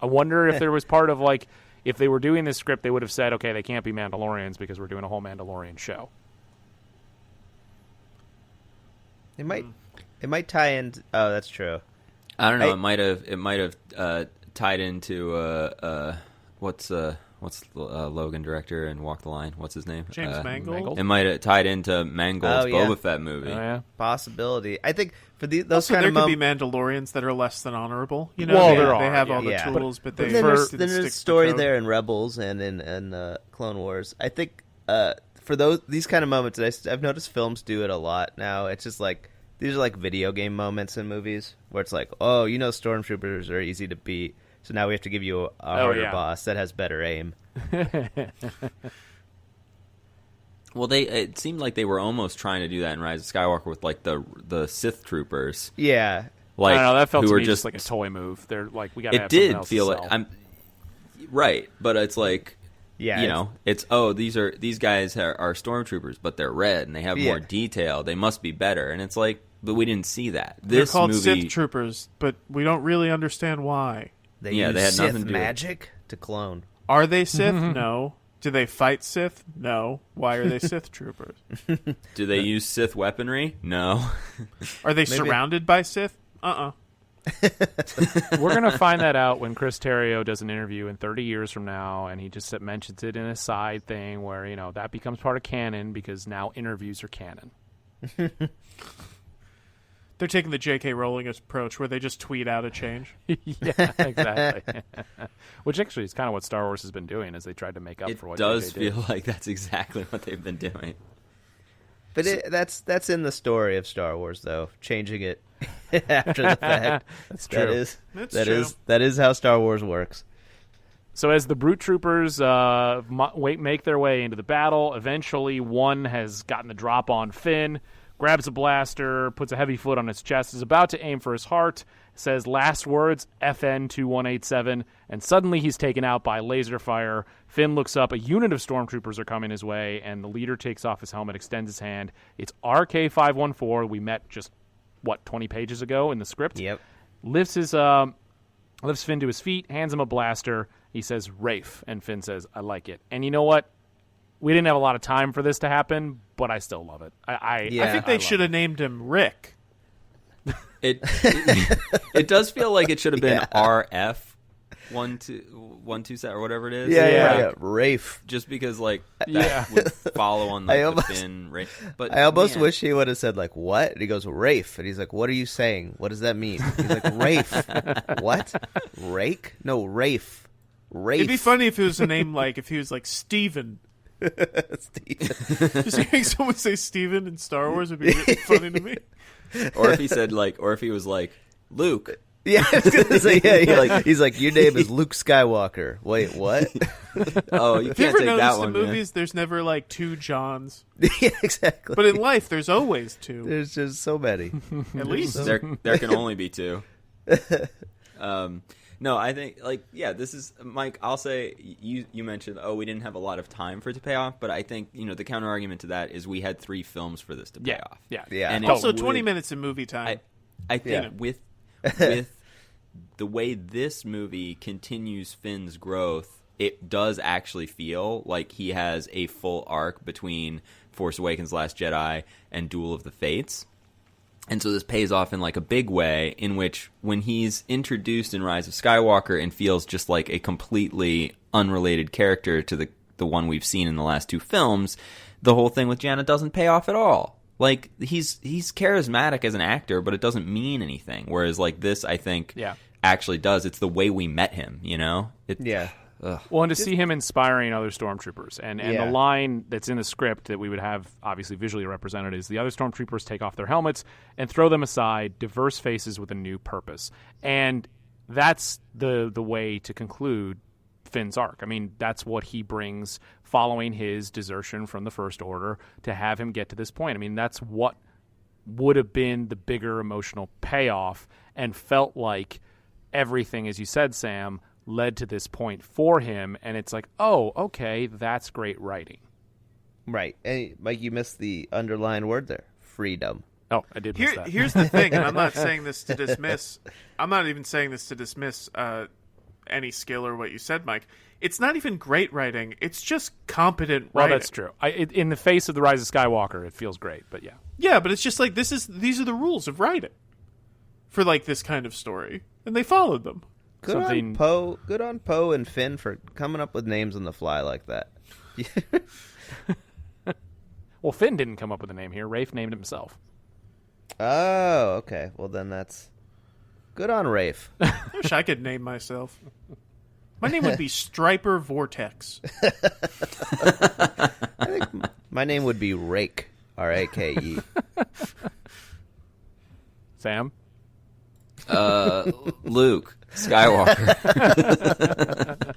wonder if there was part of, like, if they were doing this script, they would have said, okay, they can't be Mandalorians because we're doing a whole Mandalorian show. It might tie in. Oh, that's true. I don't know. It might have tied into what's the Logan director and Walk the Line? What's his name? James Mangold. It might have tied into Mangold's Boba Fett movie. Oh, yeah. Possibility. I think for those Also, kind there of could be Mandalorians that are less than honorable. You know, Well, they there are, have all the yeah. tools, but they then didn't there's stick a to story the code. there in Rebels and in Clone Wars. I think for these kind of moments, I've noticed films do it a lot now. It's just like these are like video game moments in movies where it's like, oh, stormtroopers are easy to beat, so now we have to give you a harder boss that has better aim. Well, it seemed like they were almost trying to do that in Rise of Skywalker with like the Sith troopers. Yeah, I Like, don't know, that felt who to were me just like a toy move. They're like, we got to have something did else feel to like sell. right, but it's like, yeah, these guys are stormtroopers, but they're red and they have more detail. They must be better, and it's like, but we didn't see that. They're This called movie, Sith troopers, but we don't really really understand why. they yeah, use they had Sith nothing to do with it. magic to clone. Are they Sith? No. Do they fight Sith? No. Why are they Sith troopers? do they use Sith weaponry? No. Are they surrounded by Sith? Uh-uh. We're going to find that out when Chris Terrio does an interview in 30 years from now, and he just mentions it in a side thing where, that becomes part of canon because now interviews are canon. They're taking the J.K. Rowling approach where they just tweet out a change. Yeah, exactly. Which actually is kind of what Star Wars has been doing, as they tried to make up for what It does JJ did. feel like that's exactly what they've been doing. But that's in the story of Star Wars, though. Changing it after the fact. That's true. That is how Star Wars works. So as the Brute Troopers make their way into the battle, eventually one has gotten the drop on Finn. grabs a blaster, puts a heavy foot on his chest, is about to aim for his heart, says last words, FN 2187, and suddenly he's taken out by laser fire. Finn looks up, a unit of stormtroopers are coming his way, and the leader takes off his helmet, extends his hand. It's RK-514. We met just, 20 pages ago in the script? Yep. Lifts Finn to his feet, hands him a blaster. He says, Rafe, and Finn says, I like it. And you know what? We didn't have a lot of time for this to happen, but I still love it. I think they should have named him Rick. It does feel like it should have been RF 127 or whatever it is. Yeah. Rafe. Just because that would follow on the Finn Rafe. But I almost wish he would have said what? And he goes Rafe, and he's like, "What are you saying? What does that mean?" He's like, "Rafe." What? Rake? No, Rafe. Rafe. It'd be funny if it was a name if he was Steven. Steven. Just hearing someone say Steven in Star Wars would be really funny to me. Or if he said or if he was Luke. Yeah, I was gonna say he's like, your name is Luke Skywalker. Wait, what? Oh, you Have you can't ever take that noticed one. in movies there's never two Johns? Yeah, exactly. But in life there's always two. There's just so many. At least There can only be two. No, I think this is Mike. I'll say you mentioned we didn't have a lot of time for it to pay off, but I think the counter argument to that is we had 3 films for this to pay off. Yeah. And also 20 minutes in movie time. I think with the way this movie continues Finn's growth, it does actually feel like he has a full arc between Force Awakens, Last Jedi, and Duel of the Fates. And so this pays off in a big way, in which when he's introduced in Rise of Skywalker and feels just like a completely unrelated character to the one we've seen in the last 2 films, the whole thing with Janna doesn't pay off at all. He's charismatic as an actor, but it doesn't mean anything. Whereas this, I think, actually does. It's the way we met him, Yeah. Ugh. Well, and to see him inspiring other stormtroopers. And the line that's in the script that we would have obviously visually represented is the other stormtroopers take off their helmets and throw them aside, diverse faces with a new purpose. And that's the way to conclude Finn's arc. I mean, that's what he brings following his desertion from the First Order to have him get to this point. I mean, that's what would have been the bigger emotional payoff and felt like everything, as you said, Sam, led to this point for him, and it's oh, okay, that's great writing. Right. And Mike, you missed the underlying word there. Freedom. Oh, I did miss that. Here's the thing, and I'm not saying this to dismiss. I'm not even saying this to dismiss any skill or what you said, Mike. It's not even great writing. It's just competent writing. Well, that's true. In the face of the Rise of Skywalker, it feels great, but yeah. Yeah, but it's just these are the rules of writing for this kind of story, and they followed them. Good on Poe. Good on Poe and Finn for coming up with names on the fly like that. Well, Finn didn't come up with a name here. Rafe named himself. Oh, okay. Well, then that's good on Rafe. I wish I could name myself. My name would be Striper Vortex. I think my name would be Rake. R-A-K-E. Sam? Luke Skywalker.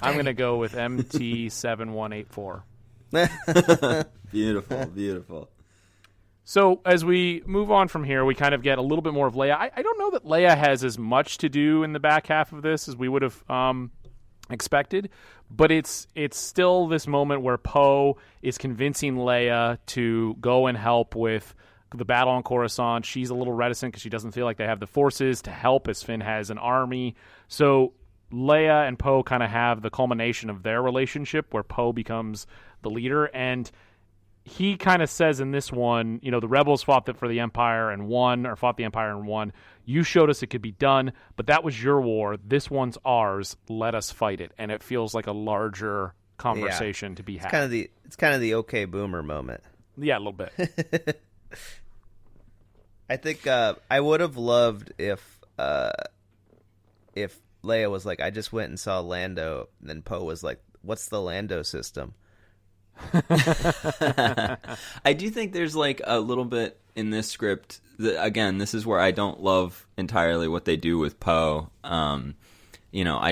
I'm going to go with MT7184. Beautiful. So as we move on from here, we kind of get a little bit more of Leia. I don't know that Leia has as much to do in the back half of this as we would have expected, but it's still this moment where Poe is convincing Leia to go and help with the battle on Coruscant. She's a little reticent because she doesn't feel like they have the forces to help, as Finn has an army. So Leia and Poe kind of have the culmination of their relationship where Poe becomes the leader, and he kind of says in this one, the rebels fought for the Empire and won, or fought the Empire and won. You showed us it could be done, but that was your war. This one's ours. Let us fight it. And it feels like a larger conversation to be had. It's kind of the okay boomer moment. Yeah, a little bit. I think I would have loved if Leia was like, I just went and saw Lando, and then Poe was like, what's the Lando system? I do think there's a little bit in this script that, again, this is where I don't love entirely what they do with Poe. I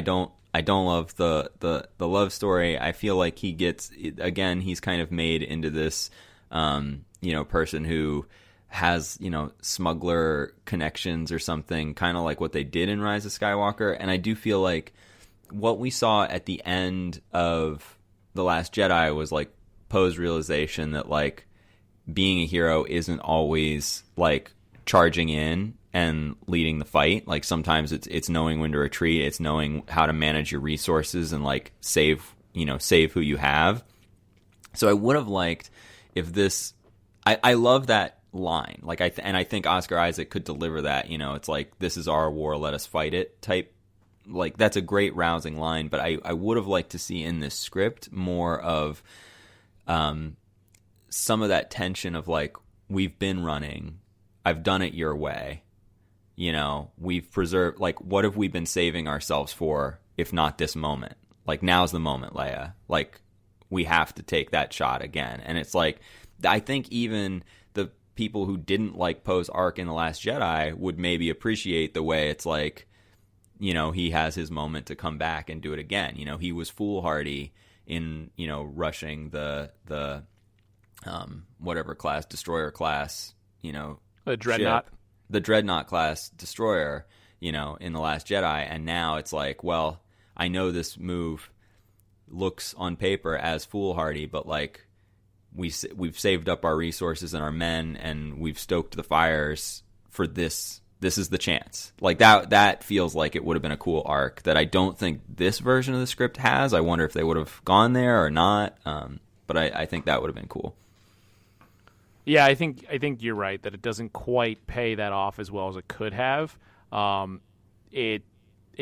don't love the love story. I feel like he's kind of made into this person who has, smuggler connections or something, kind of like what they did in Rise of Skywalker. And I do feel like what we saw at the end of The Last Jedi was like Poe's realization that like being a hero isn't always like charging in and leading the fight. Like sometimes it's knowing when to retreat, it's knowing how to manage your resources and like save who you have. So I would have liked if this. I love that line. Like I think Oscar Isaac could deliver that. It's like, this is our war, let us fight it type. Like that's a great rousing line. But I would have liked to see in this script more of some of that tension of like, we've been running, I've done it your way. We've preserved, like, what have we been saving ourselves for if not this moment? Like, now's the moment, Leia. Like, we have to take that shot again. And it's like, I think even the people who didn't like Poe's arc in The Last Jedi would maybe appreciate the way it's like, he has his moment to come back and do it again. He was foolhardy in, rushing the whatever class, destroyer class, the Dreadnought. Ship, the Dreadnought class destroyer, in The Last Jedi. And now it's like, well, I know this move looks on paper as foolhardy, but like we've saved up our resources and our men, and we've stoked the fires for this. This is the chance. Like that feels like it would have been a cool arc that I don't think this version of the script has. I wonder if they would have gone there or not. But I think that would have been cool. Yeah, I think you're right that it doesn't quite pay that off as well as it could have. It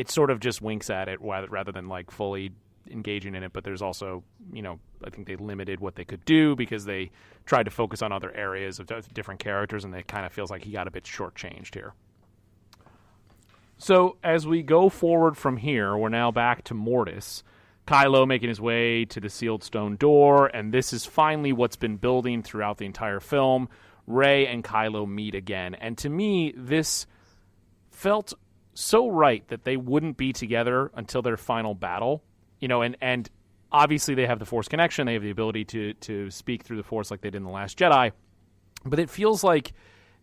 sort of just winks at it rather than like fully engaging in it. But there's also, I think they limited what they could do because they tried to focus on other areas of different characters, and it kind of feels like he got a bit shortchanged here. So as we go forward from here, we're now back to Mortis. Kylo making his way to the sealed stone door, and this is finally what's been building throughout the entire film. Rey and Kylo meet again, and to me, this felt so right that they wouldn't be together until their final battle. And obviously they have the Force connection, they have the ability to speak through the Force like they did in The Last Jedi, but it feels like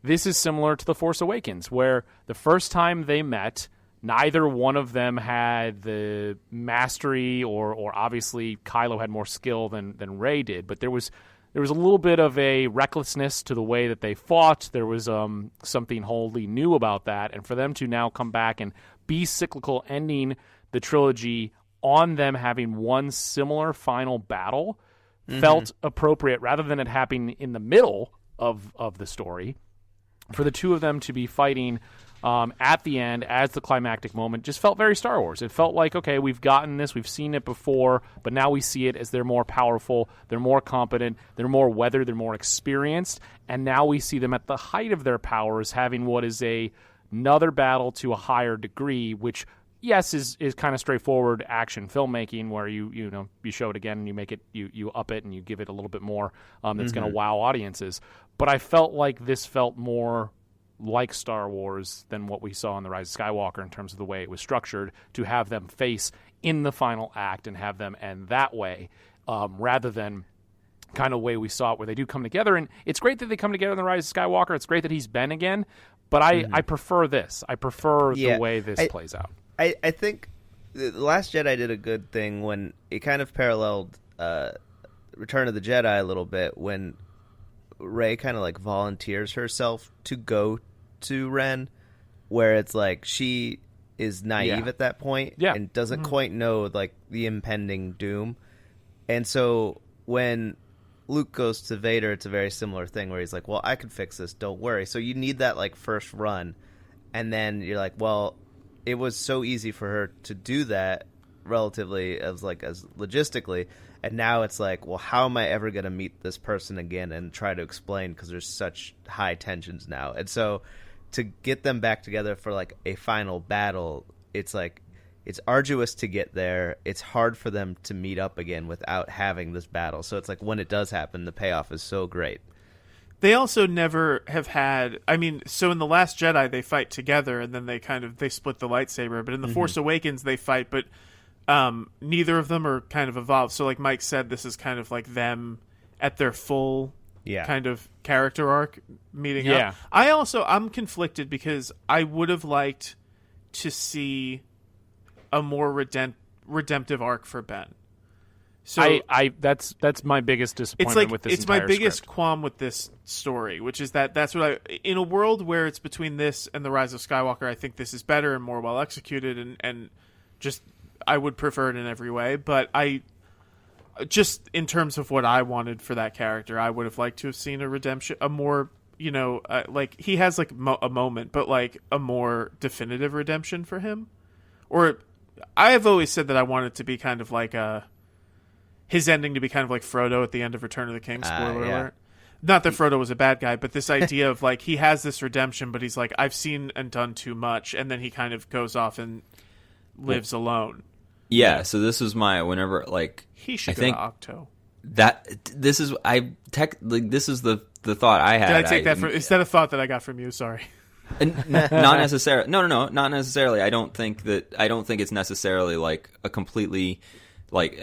this is similar to The Force Awakens, where the first time they met, neither one of them had the mastery, or obviously Kylo had more skill than Rey did, but there was a little bit of a recklessness to the way that they fought. There was something wholly new about that, and for them to now come back and be cyclical, ending the trilogy on them having one similar final battle, felt appropriate, rather than it happening in the middle of the story. For the two of them to be fighting at the end as the climactic moment just felt very Star Wars. It felt like, okay, we've gotten this, we've seen it before, but now we see it as they're more powerful, they're more competent, they're more weathered, they're more experienced, and now we see them at the height of their powers having what is another battle to a higher degree, which, yes, is kind of straightforward action filmmaking where you show it again and you make it, you up it and you give it a little bit more that's going to wow audiences. But I felt like this felt more like Star Wars than what we saw in The Rise of Skywalker in terms of the way it was structured, to have them face in the final act and have them end that way, rather than kind of way we saw it where they do come together. And it's great that they come together in The Rise of Skywalker. It's great that he's Ben again, but I prefer this. I prefer the way this plays out. I think The Last Jedi did a good thing when it kind of paralleled Return of the Jedi a little bit, when Rey kind of like volunteers herself to go to Ren, where it's like she is naive at that point and doesn't quite know like the impending doom. And so when Luke goes to Vader, it's a very similar thing where he's like, well, I can fix this, don't worry. So you need that like first run, and then you're like, well, it was so easy for her to do that relatively as logistically, and now it's like, well, how am I ever going to meet this person again and try to explain, because there's such high tensions now. And so to get them back together for like a final battle, it's like, it's arduous to get there. It's hard for them to meet up again without having this battle. So it's like when it does happen, the payoff is so great. They also never have had, so in The Last Jedi they fight together and then they split the lightsaber, but in The Force Awakens they fight, but neither of them are kind of evolved. So like Mike said, this is kind of like them at their full kind of character arc meeting Yeah. up. I'm conflicted because I would have liked to see a more redemptive arc for Ben. So that's my biggest disappointment with this it's entire my biggest script. qualm with this story, which is that's what in a world where it's between this and The Rise of Skywalker, I think this is better and more well executed, and just I would prefer it in every way. But I just in terms of what I wanted for that character, I would have liked to have seen a redemption, a more like he has like a moment, but like a more definitive redemption for him. Or I have always said that I want it to be kind of like his ending to be kind of like Frodo at the end of Return of the King. Spoiler alert. Not that Frodo was a bad guy, but this idea of like he has this redemption, but he's like, I've seen and done too much, and then he kind of goes off and lives alone. Yeah, so this was my whenever like he should I go think to Octo. This is the thought I had. Did I take that from? Is that a thought that I got from you? Sorry. Not necessarily. No, not necessarily. I don't think it's necessarily like a completely like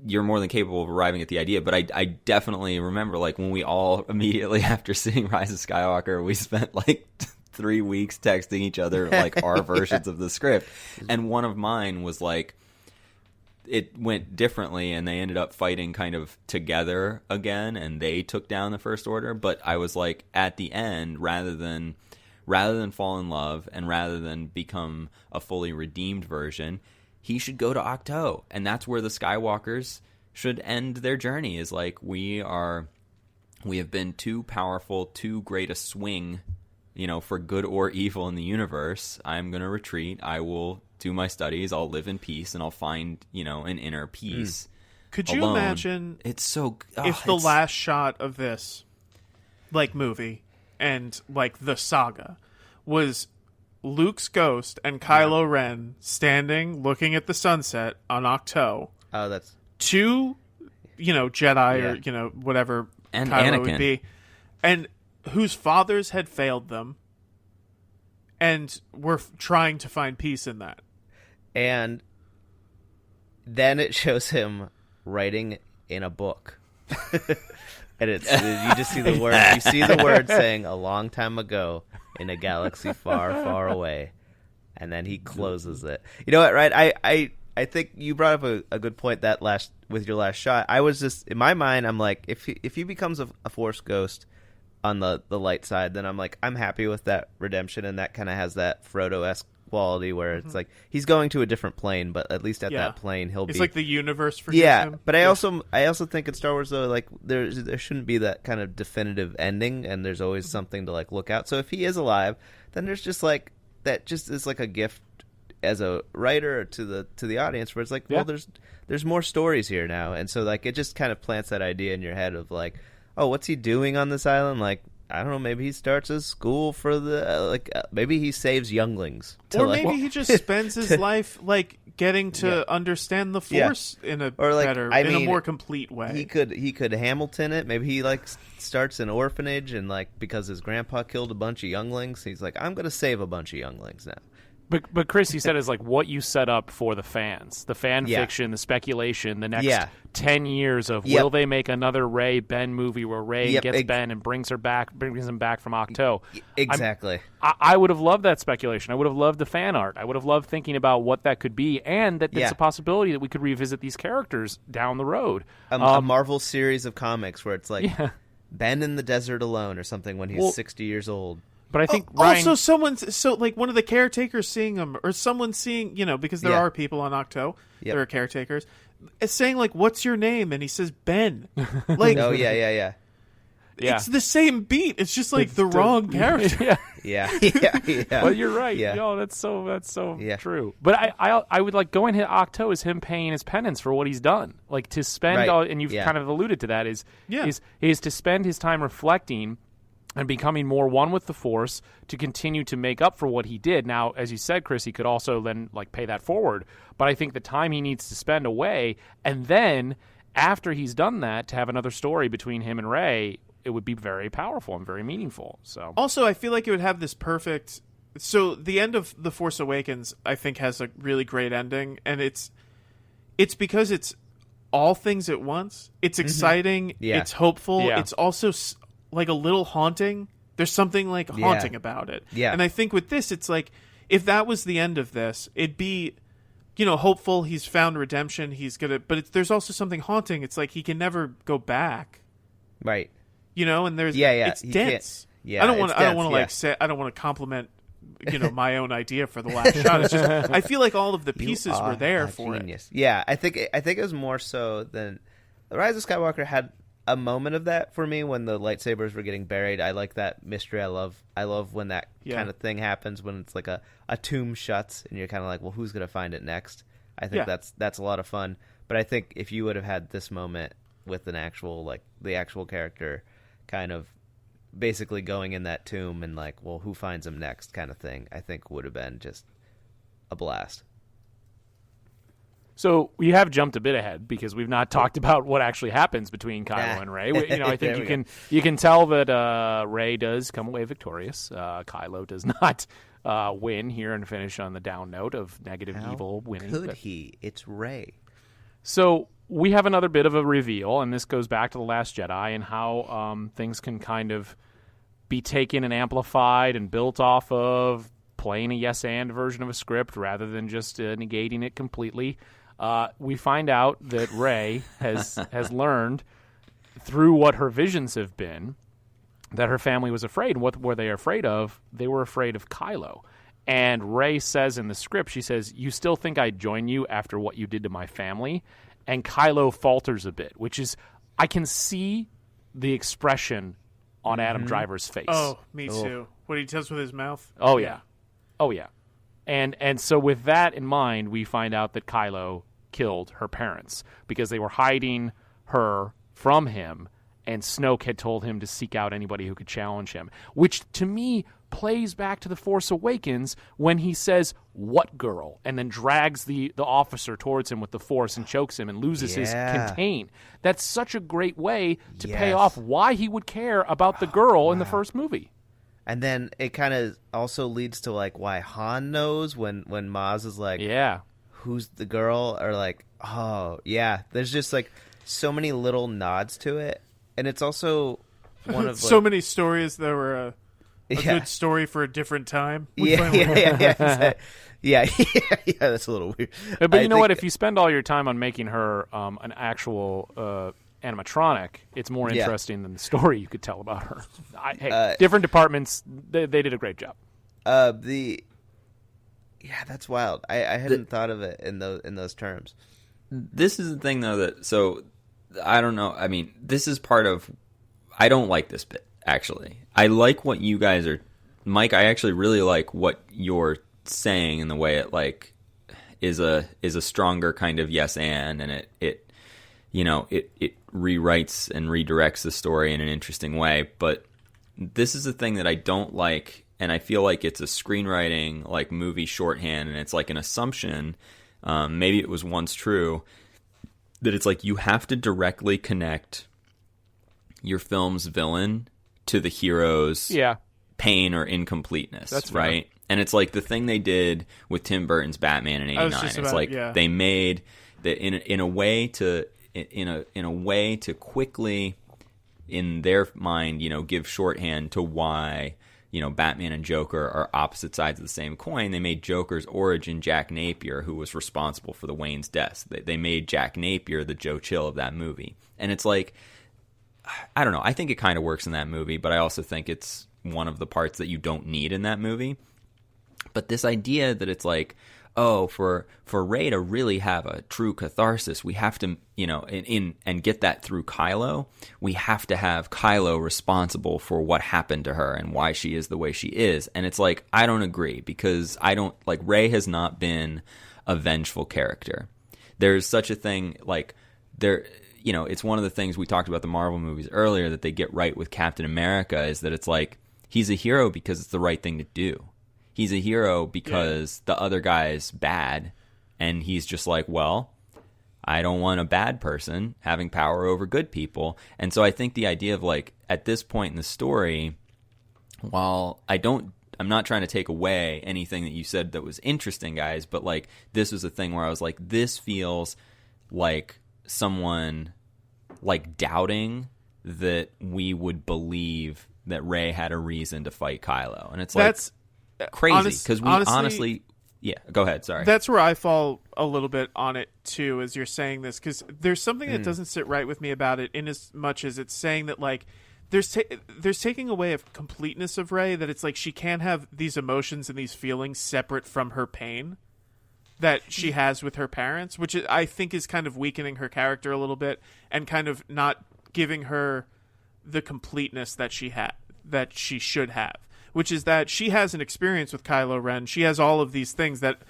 you're more than capable of arriving at the idea. But I definitely remember like when we all immediately after seeing Rise of Skywalker, we spent like 3 weeks texting each other like our versions of the script, and one of mine was like it went differently and they ended up fighting kind of together again and they took down the First Order. But I was like at the end, rather than fall in love and rather than become a fully redeemed version, he should go to Octo, and that's where the Skywalkers should end their journey. Is like we have been too powerful, too great a swing, for good or evil in the universe. I'm going to retreat. I will do my studies. I'll live in peace, and I'll find, an inner peace. Could you imagine it's so if the last shot of this, like, movie and, like, the saga was Luke's ghost and Kylo Ren standing, looking at the sunset on Octo. Oh, that's... Two, Jedi or, whatever and Kylo Anakin would be. And whose fathers had failed them and were trying to find peace in that. And then it shows him writing in a book. And you just see the word. You see the word saying "a long time ago in a galaxy far, far away," and then he closes it. You know what? Right? I think you brought up a good point with your last shot. I was just in my mind. I'm like, if he becomes a Force ghost on the light side, then I'm like, I'm happy with that redemption, and that kind of has that Frodo-esque quality where it's like he's going to a different plane, but at least at that plane he'll be. It's like the universe forgives him. But I also think in Star Wars though, like there shouldn't be that kind of definitive ending, and there's always something to like look out. So if he is alive, then there's just like that just is like a gift as a writer to the audience where it's like, well, there's more stories here now, and so like it just kind of plants that idea in your head of like, oh, what's he doing on this island? Like, I don't know, maybe he starts a school for the maybe he saves younglings, or maybe he just spends his life like getting to understand the Force in a better, in a more complete way. He could Hamilton it. Maybe he like starts an orphanage, and like because his grandpa killed a bunch of younglings, he's like, I'm going to save a bunch of younglings now. But Chris, you said is like what you set up for the fans, the fan fiction, the speculation, the next 10 years of will they make another Rey Ben movie where Rey gets Ben and brings him back from Octo? Exactly. I would have loved that speculation. I would have loved the fan art. I would have loved thinking about what that could be, and that it's a possibility that we could revisit these characters down the road. A Marvel series of comics where it's like Ben in the desert alone or something when he's 60 years old. But I think also like one of the caretakers seeing him, or someone seeing, because there are people on Octo, there are caretakers, saying like, "What's your name?" and he says Ben. Like, oh yeah. It's the same beat. It's just like the wrong character. Yeah. Well, you're right. Yeah. Yo, that's so true. But I would like going to Octo as him paying his penance for what he's done. Like to spend and you've kind of alluded to that is to spend his time reflecting and becoming more one with the Force to continue to make up for what he did. Now, as you said, Chris, he could also then like pay that forward. But I think the time he needs to spend away, and then after he's done that, to have another story between him and Rey, it would be very powerful and very meaningful. So also, I feel like it would have this perfect. So the end of The Force Awakens, I think, has a really great ending, and it's because it's all things at once. It's exciting. Yeah. It's hopeful. Yeah. It's also like a little haunting. There's something like haunting about it. Yeah. And I think with this, it's like, if that was the end of this, it'd be, hopeful. He's found redemption. He's gonna, but there's also something haunting. It's like he can never go back. Right. And there's it's he dense. Yeah, I don't want to say I don't want to compliment my own idea for the last shot. It's just I feel like all of the pieces were there for genius. Yeah, I think it was more so than The Rise of Skywalker had a moment of that for me when the lightsabers were getting buried. I like that mystery. I love when that kind of thing happens, when it's like a tomb shuts and you're kind of like, well, who's gonna find it next? I think that's a lot of fun. But I think if you would have had this moment with an actual the actual character kind of basically going in that tomb and like, well, who finds him next kind of thing, I think would have been just a blast. So we have jumped a bit ahead because we've not talked about what actually happens between Kylo and Rey. I think you can tell that Rey does come away victorious. Kylo does not win here and finish on the down note of negative evil winning. Could he? It's Rey. So we have another bit of a reveal, and this goes back to The Last Jedi and how things can kind of be taken and amplified and built off of playing a yes-and version of a script rather than just negating it completely. We find out that Rey has learned through what her visions have been that her family was afraid. And what were they afraid of? They were afraid of Kylo. And Rey says in the script, she says, "You still think I'd join you after what you did to my family?" And Kylo falters a bit, which is, I can see the expression on Adam Driver's face. Oh, me too. What he does with his mouth. Oh, yeah. Oh, yeah. And so with that in mind, we find out that Kylo killed her parents because they were hiding her from him, and Snoke had told him to seek out anybody who could challenge him, which to me plays back to The Force Awakens when he says, "What girl?" and then drags the officer towards him with the Force and chokes him and loses his contain. That's such a great way to pay off why he would care about the girl in the first movie. And then it kind of also leads to like why Han knows when Maz is like, who's the girl? Or like, oh yeah, there's just like so many little nods to it, and it's also one of so many stories that were a good story for a different time. Yeah, that's a little weird. But you know what? If you spend all your time on making her an actual animatronic, it's more interesting than the story you could tell about her. Different departments, they did a great job. That's wild. I hadn't thought of it in those terms. This is the thing, though, I don't know. I mean, this is part of. I don't like this bit, actually. I like what you guys are, Mike. I actually really like what you're saying in the way it like is a stronger kind of yes and it rewrites and redirects the story in an interesting way. But this is a thing that I don't like, and I feel like it's a screenwriting like movie shorthand, and it's like an assumption. Maybe it was once true that it's like you have to directly connect your film's villain to the hero's pain or incompleteness. That's right. And it's like the thing they did with Tim Burton's Batman in '89. It's like they made that in a way to quickly, in their mind, give shorthand to why Batman and Joker are opposite sides of the same coin. They made Joker's origin Jack Napier, who was responsible for the Wayne's deaths. They made Jack Napier the Joe Chill of that movie. And it's like, I don't know. I think it kind of works in that movie, but I also think it's one of the parts that you don't need in that movie. But this idea that it's like, oh, for Rey to really have a true catharsis, we have to, and get that through Kylo, we have to have Kylo responsible for what happened to her and why she is the way she is. And it's like, I don't agree, because Rey has not been a vengeful character. There's such a thing, it's one of the things we talked about the Marvel movies earlier that they get right with Captain America, is that it's like, he's a hero because it's the right thing to do. He's a hero because the other guy's bad, and he's just like, well, I don't want a bad person having power over good people. And so I think the idea of like, at this point in the story, while I'm not trying to take away anything that you said that was interesting, guys, but like, this was a thing where I was like, this feels like someone like doubting that we would believe that Rey had a reason to fight Kylo, and it's that's crazy because we honestly, yeah. Go ahead. Sorry. That's where I fall a little bit on it too, as you're saying this, because there's something that doesn't sit right with me about it, in as much as it's saying that like there's taking away a completeness of Rey, that it's like she can't have these emotions and these feelings separate from her pain that she has with her parents, which I think is kind of weakening her character a little bit and kind of not giving her the completeness that that she should have, which is that she has an experience with Kylo Ren. She has all of these things that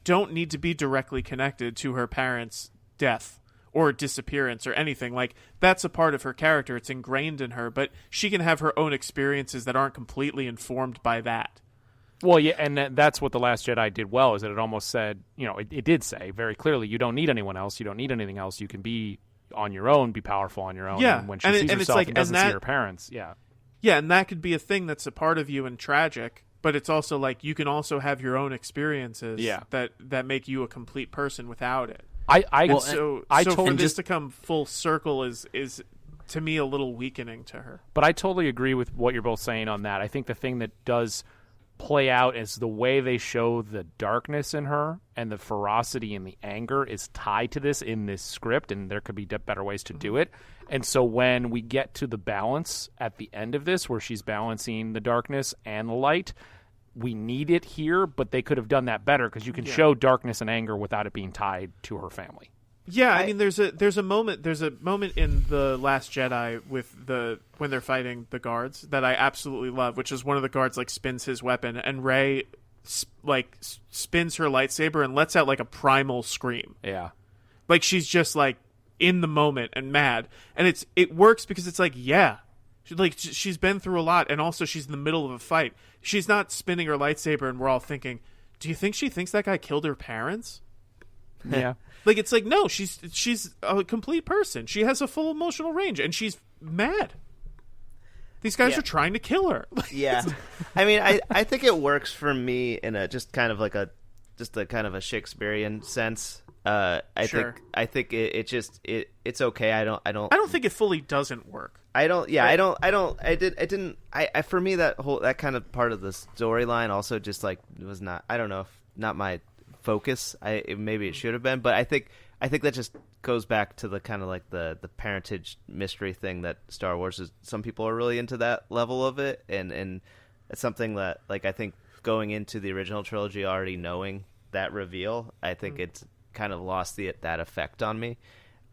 don't need to be directly connected to her parents' death or disappearance or anything. Like, that's a part of her character. It's ingrained in her, but she can have her own experiences that aren't completely informed by that. Well, yeah, and that's what The Last Jedi did well, is that it almost said, it did say very clearly, you don't need anyone else, you don't need anything else, you can be on your own, be powerful on your own. Yeah. And when she sees herself and doesn't see her parents, yeah. Yeah, and that could be a thing that's a part of you and tragic, but it's also like you can also have your own experiences that make you a complete person without it. For this to come full circle is to me a little weakening to her. But I totally agree with what you're both saying on that. I think the thing that does play out is the way they show the darkness in her, and the ferocity and the anger is tied to this in this script, and there could be better ways to do it. And so when we get to the balance at the end of this, where she's balancing the darkness and the light, we need it here, but they could have done that better, because you can show darkness and anger without it being tied to her family. Yeah, I mean, there's a moment in The Last Jedi with when they're fighting the guards that I absolutely love, which is one of the guards like spins his weapon, and Rey spins her lightsaber and lets out like a primal scream. Yeah, like she's just like in the moment and mad, and it works because it's like, yeah, she's been through a lot, and also she's in the middle of a fight. She's not spinning her lightsaber, and we're all thinking, do you think she thinks that guy killed her parents? Yeah. Like, it's like, no, she's a complete person. She has a full emotional range, and she's mad. These guys are trying to kill her. Yeah. I mean, I think it works for me in a just kind of like a kind of a Shakespearean sense. I think it's okay. I don't think it fully doesn't work. For me, that kind of part of the storyline also just like was not, I don't know, not my focus. Maybe it should have been, but I think that just goes back to the kind of like the parentage mystery thing that Star Wars is. Some people are really into that level of it, and it's something that, like, I think going into the original trilogy already knowing that reveal, I think it's kind of lost that effect on me.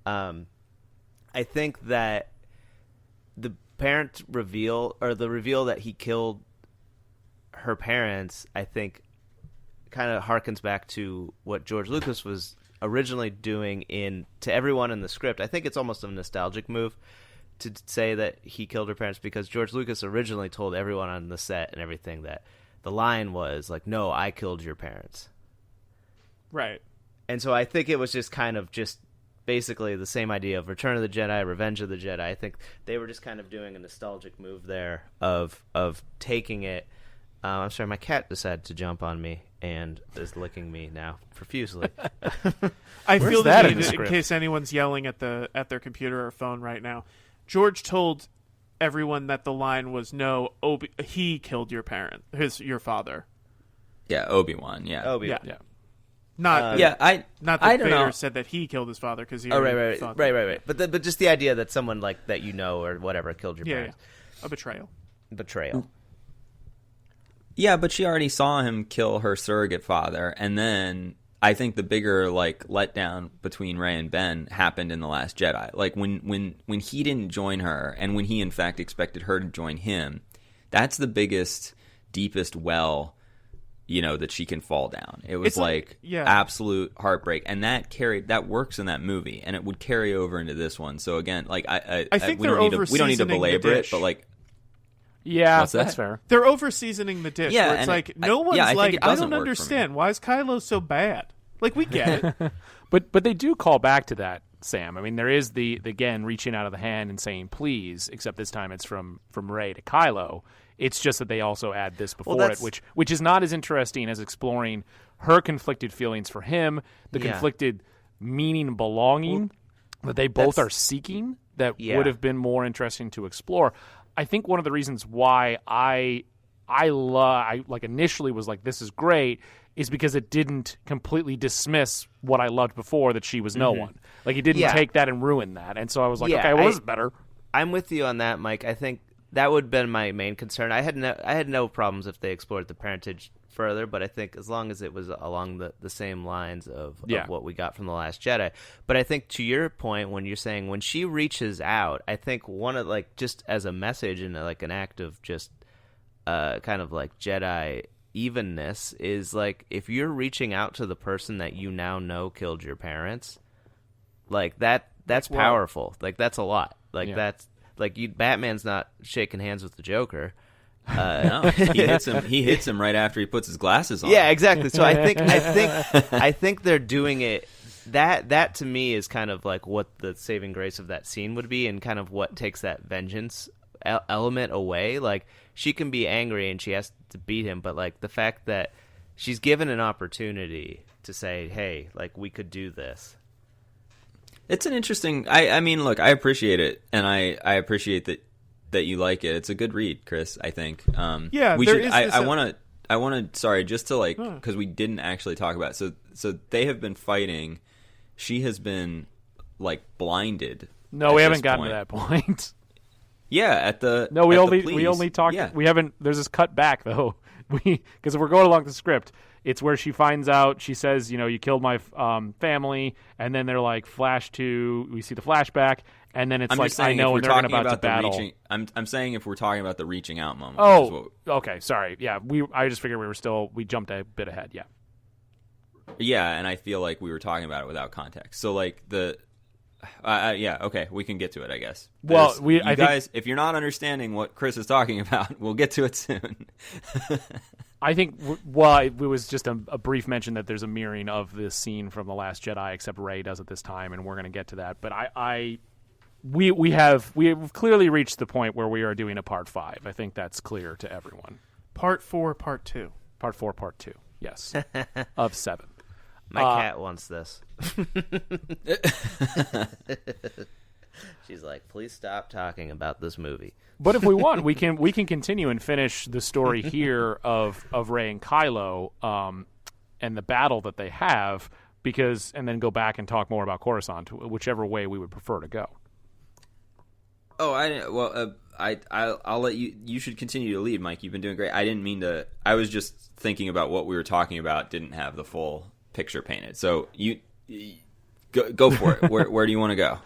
I think that the parent reveal, or the reveal that he killed her parents, I think kind of harkens back to what George Lucas was originally doing to everyone in the script. I think it's almost a nostalgic move to say that he killed her parents, because George Lucas originally told everyone on the set and everything that the line was like, no, I killed your parents. Right. And so I think it was just kind of just basically the same idea of Return of the Jedi, Revenge of the Jedi. I think they were just kind of doing a nostalgic move there of taking it. I'm sorry, my cat decided to jump on me and is licking me now profusely. I feel that in case anyone's yelling at their computer or phone right now. George told everyone that the line was, no, he killed your your father. Yeah, Obi-Wan. Yeah. Obi-Wan. Yeah. Not that Vader said that he killed his father, because he right. But just the idea that someone like that or whatever killed your parents. Yeah. A betrayal. Yeah, but she already saw him kill her surrogate father, and then I think the bigger like letdown between Rey and Ben happened in The Last Jedi. Like when he didn't join her, and when he in fact expected her to join him, that's the biggest, deepest well, that she can fall down. It was absolute heartbreak, and that works in that movie, and it would carry over into this one. So again, like I think we don't need to belabor it, but like. Yeah, that's fair. They're over seasoning the dish. Yeah, where it's like no one's like, I don't understand. Why is Kylo so bad? Like, we get it. But they do call back to that, Sam. I mean, there is the again reaching out of the hand and saying please, except this time it's from Rey to Kylo. It's just that they also add this before it, which is not as interesting as exploring her conflicted feelings for him, the conflicted meaning and belonging that they both are seeking that would have been more interesting to explore. I think one of the reasons why I like initially was like, this is great, is because it didn't completely dismiss what I loved before, that she was no one. Like, it didn't take that and ruin that. And so I was like, okay, well, this is better. I'm with you on that, Mike. I think that would have been my main concern. I had no problems if they explored the parentage further, but I think as long as it was along the same lines of what we got from The Last Jedi. But I think to your point, when you're saying when she reaches out, I think one of, like, just as a message and like an act of just kind of like Jedi evenness is, like, if you're reaching out to the person that you now know killed your parents, like that's powerful. Like, that's a lot. Like that's like Batman's not shaking hands with the Joker. No, he hits him right after he puts his glasses on. Yeah, exactly. So I think they're doing it. That to me is kind of like what the saving grace of that scene would be, and kind of what takes that vengeance element away. Like, she can be angry and she has to beat him, but like the fact that she's given an opportunity to say, "Hey, like, we could do this." It's an interesting. I mean, look, I appreciate it, and I appreciate that you like it. It's a good read, Chris, I think. Yeah, we there should. is I want to. Sorry, just to like, because we didn't actually talk about it. So they have been fighting. She has been like blinded. No, we haven't gotten to that point. Yeah, at the we only talked. Yeah. We haven't. There's this cut back though. Because if we're going along the script, it's where she finds out. She says, you killed my family, and then they're like, flash to. We see the flashback, and then it's like, I know, and they're about to battle. I'm saying if we're talking about the reaching out moment. Oh, okay, sorry. Yeah, I just figured we jumped a bit ahead. Yeah. Yeah, and I feel like we were talking about it without context. So like yeah, okay, we can get to it, I guess. Well, guys, if you're not understanding what Chris is talking about, we'll get to it soon. I think, it was just a brief mention that there's a mirroring of this scene from The Last Jedi, except Rey does it this time, and we're going to get to that. But we have clearly reached the point where we are doing a part 5. I think that's clear to everyone. Part 4, part 2. Part 4, part 2. Yes, of 7. My cat wants this. She's like, please stop talking about this movie. But if we want, we can continue and finish the story here of Rey and Kylo and the battle that they have, and then go back and talk more about Coruscant, whichever way we would prefer to go. Oh, I'll let you. You should continue to lead, Mike. You've been doing great. I didn't mean to. I was just thinking about what we were talking about. Didn't have the full picture painted. So you go for it. Where do you want to go?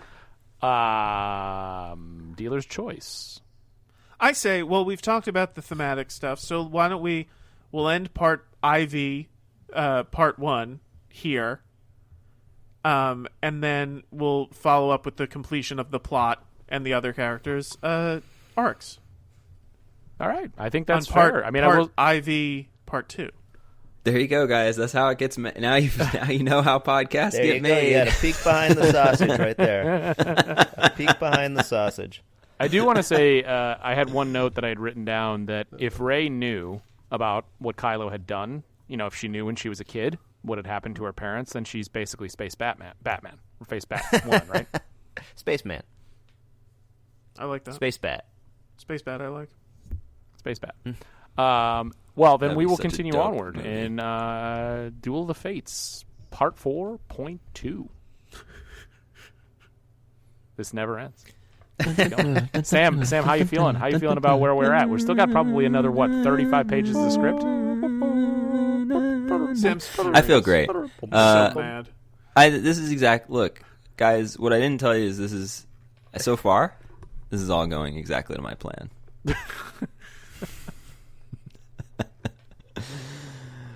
Dealer's choice. I say, well, we've talked about the thematic stuff, so why don't we'll end part IV, part 1 here, and then we'll follow up with the completion of the plot and the other characters' arcs. All right, I think that's fair. I mean, IV part 2. There you go, guys. That's how it gets made. Now you know how podcasts there get you made. Go. You got a peek behind the sausage right there. A peek behind the sausage. I do want to say I had one note that I had written down that if Rey knew about what Kylo had done, if she knew when she was a kid what had happened to her parents, then she's basically Space Batman, or Face Bat 1, right? Spaceman. I like that. Space Bat. Space Bat I like. Space Bat. Well, then we will such a continue dope onward movie. in Duel of the Fates, Part 4.2. This never ends. Sam, how you feeling? How you feeling about where we're at? We've still got probably another 35 pages of the script. Sam's I feel great. so mad. This is look, guys. What I didn't tell you is this is so far. This is all going exactly to my plan.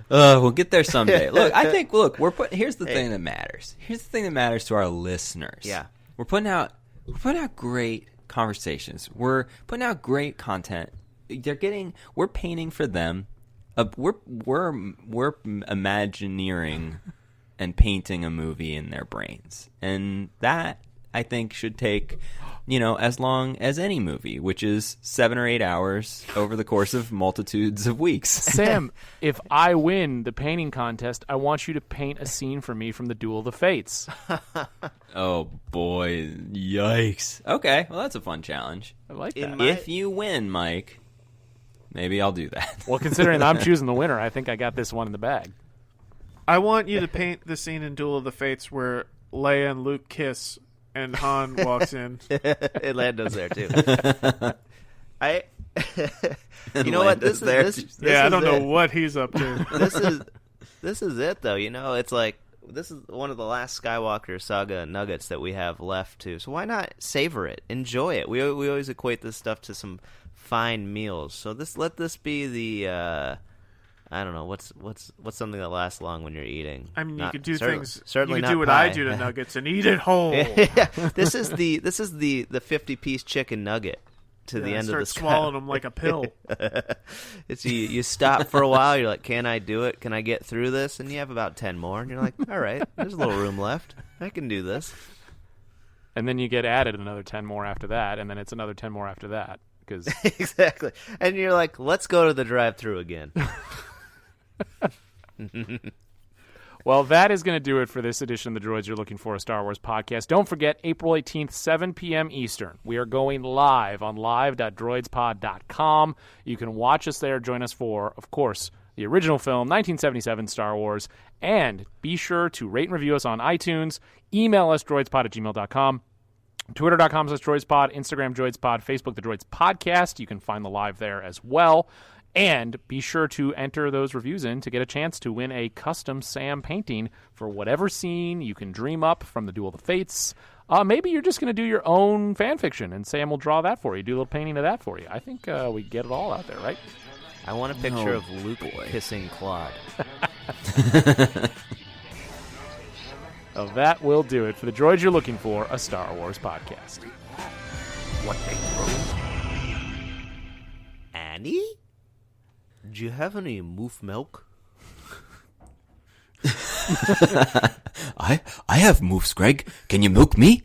We'll get there someday. Look, I think. Look, here's the thing that matters. Here's the thing that matters to our listeners. Yeah, we're putting out great conversations. We're putting out great content. We're painting for them. We're imagineering and painting a movie in their brains, and that I think should take, as long as any movie, which is 7 or 8 hours over the course of multitudes of weeks. Sam, if I win the painting contest, I want you to paint a scene for me from the Duel of the Fates. Oh, boy. Yikes. Okay, well, that's a fun challenge. I like that. If you win, Mike, maybe I'll do that. Well, considering I'm choosing the winner, I think I got this one in the bag. I want you to paint the scene in Duel of the Fates where Leia and Luke kiss and Han walks in. And Lando's there too. You know what? This is I don't know what he's up to. This is it though. It's like this is one of the last Skywalker saga nuggets that we have left too. So why not savor it, enjoy it? We always equate this stuff to some fine meals. So let this be the. I don't know what's something that lasts long when you're eating. I mean, you could do things. Certainly you could not do what pie. I do to nuggets and eat it whole. Yeah, this is the 50-piece chicken nugget to the end of the Start swallowing them like a pill. It's you stop for a while. You're like, can I do it? Can I get through this? And you have about 10 more, and you're like, all right, there's a little room left. I can do this. And then you get added another 10 more after that, and then it's another 10 more after that. Cause... Exactly. And you're like, let's go to the drive-thru again. Well, that is going to do it for this edition of the Droids You're Looking For, a Star Wars podcast. Don't forget, April 18th, 7 p.m. Eastern. We are going live on live.droidspod.com. You can watch us there. Join us for, of course, the original film, 1977 Star Wars. And be sure to rate and review us on iTunes. Email us, droidspod@gmail.com. Twitter.com/droidspod, Instagram droidspod, Facebook the Droids Podcast. You can find the live there as well. And be sure to enter those reviews in to get a chance to win a custom Sam painting for whatever scene you can dream up from the Duel of the Fates. Maybe you're just going to do your own fan fiction, and Sam will draw that for you, do a little painting of that for you. I think we get it all out there, right? I want a picture of Luke kissing Claude. Well, that will do it for the Droids You're Looking For, a Star Wars podcast. What they throw? Annie? Do you have any moof milk? I have moves, Greg. Can you milk me?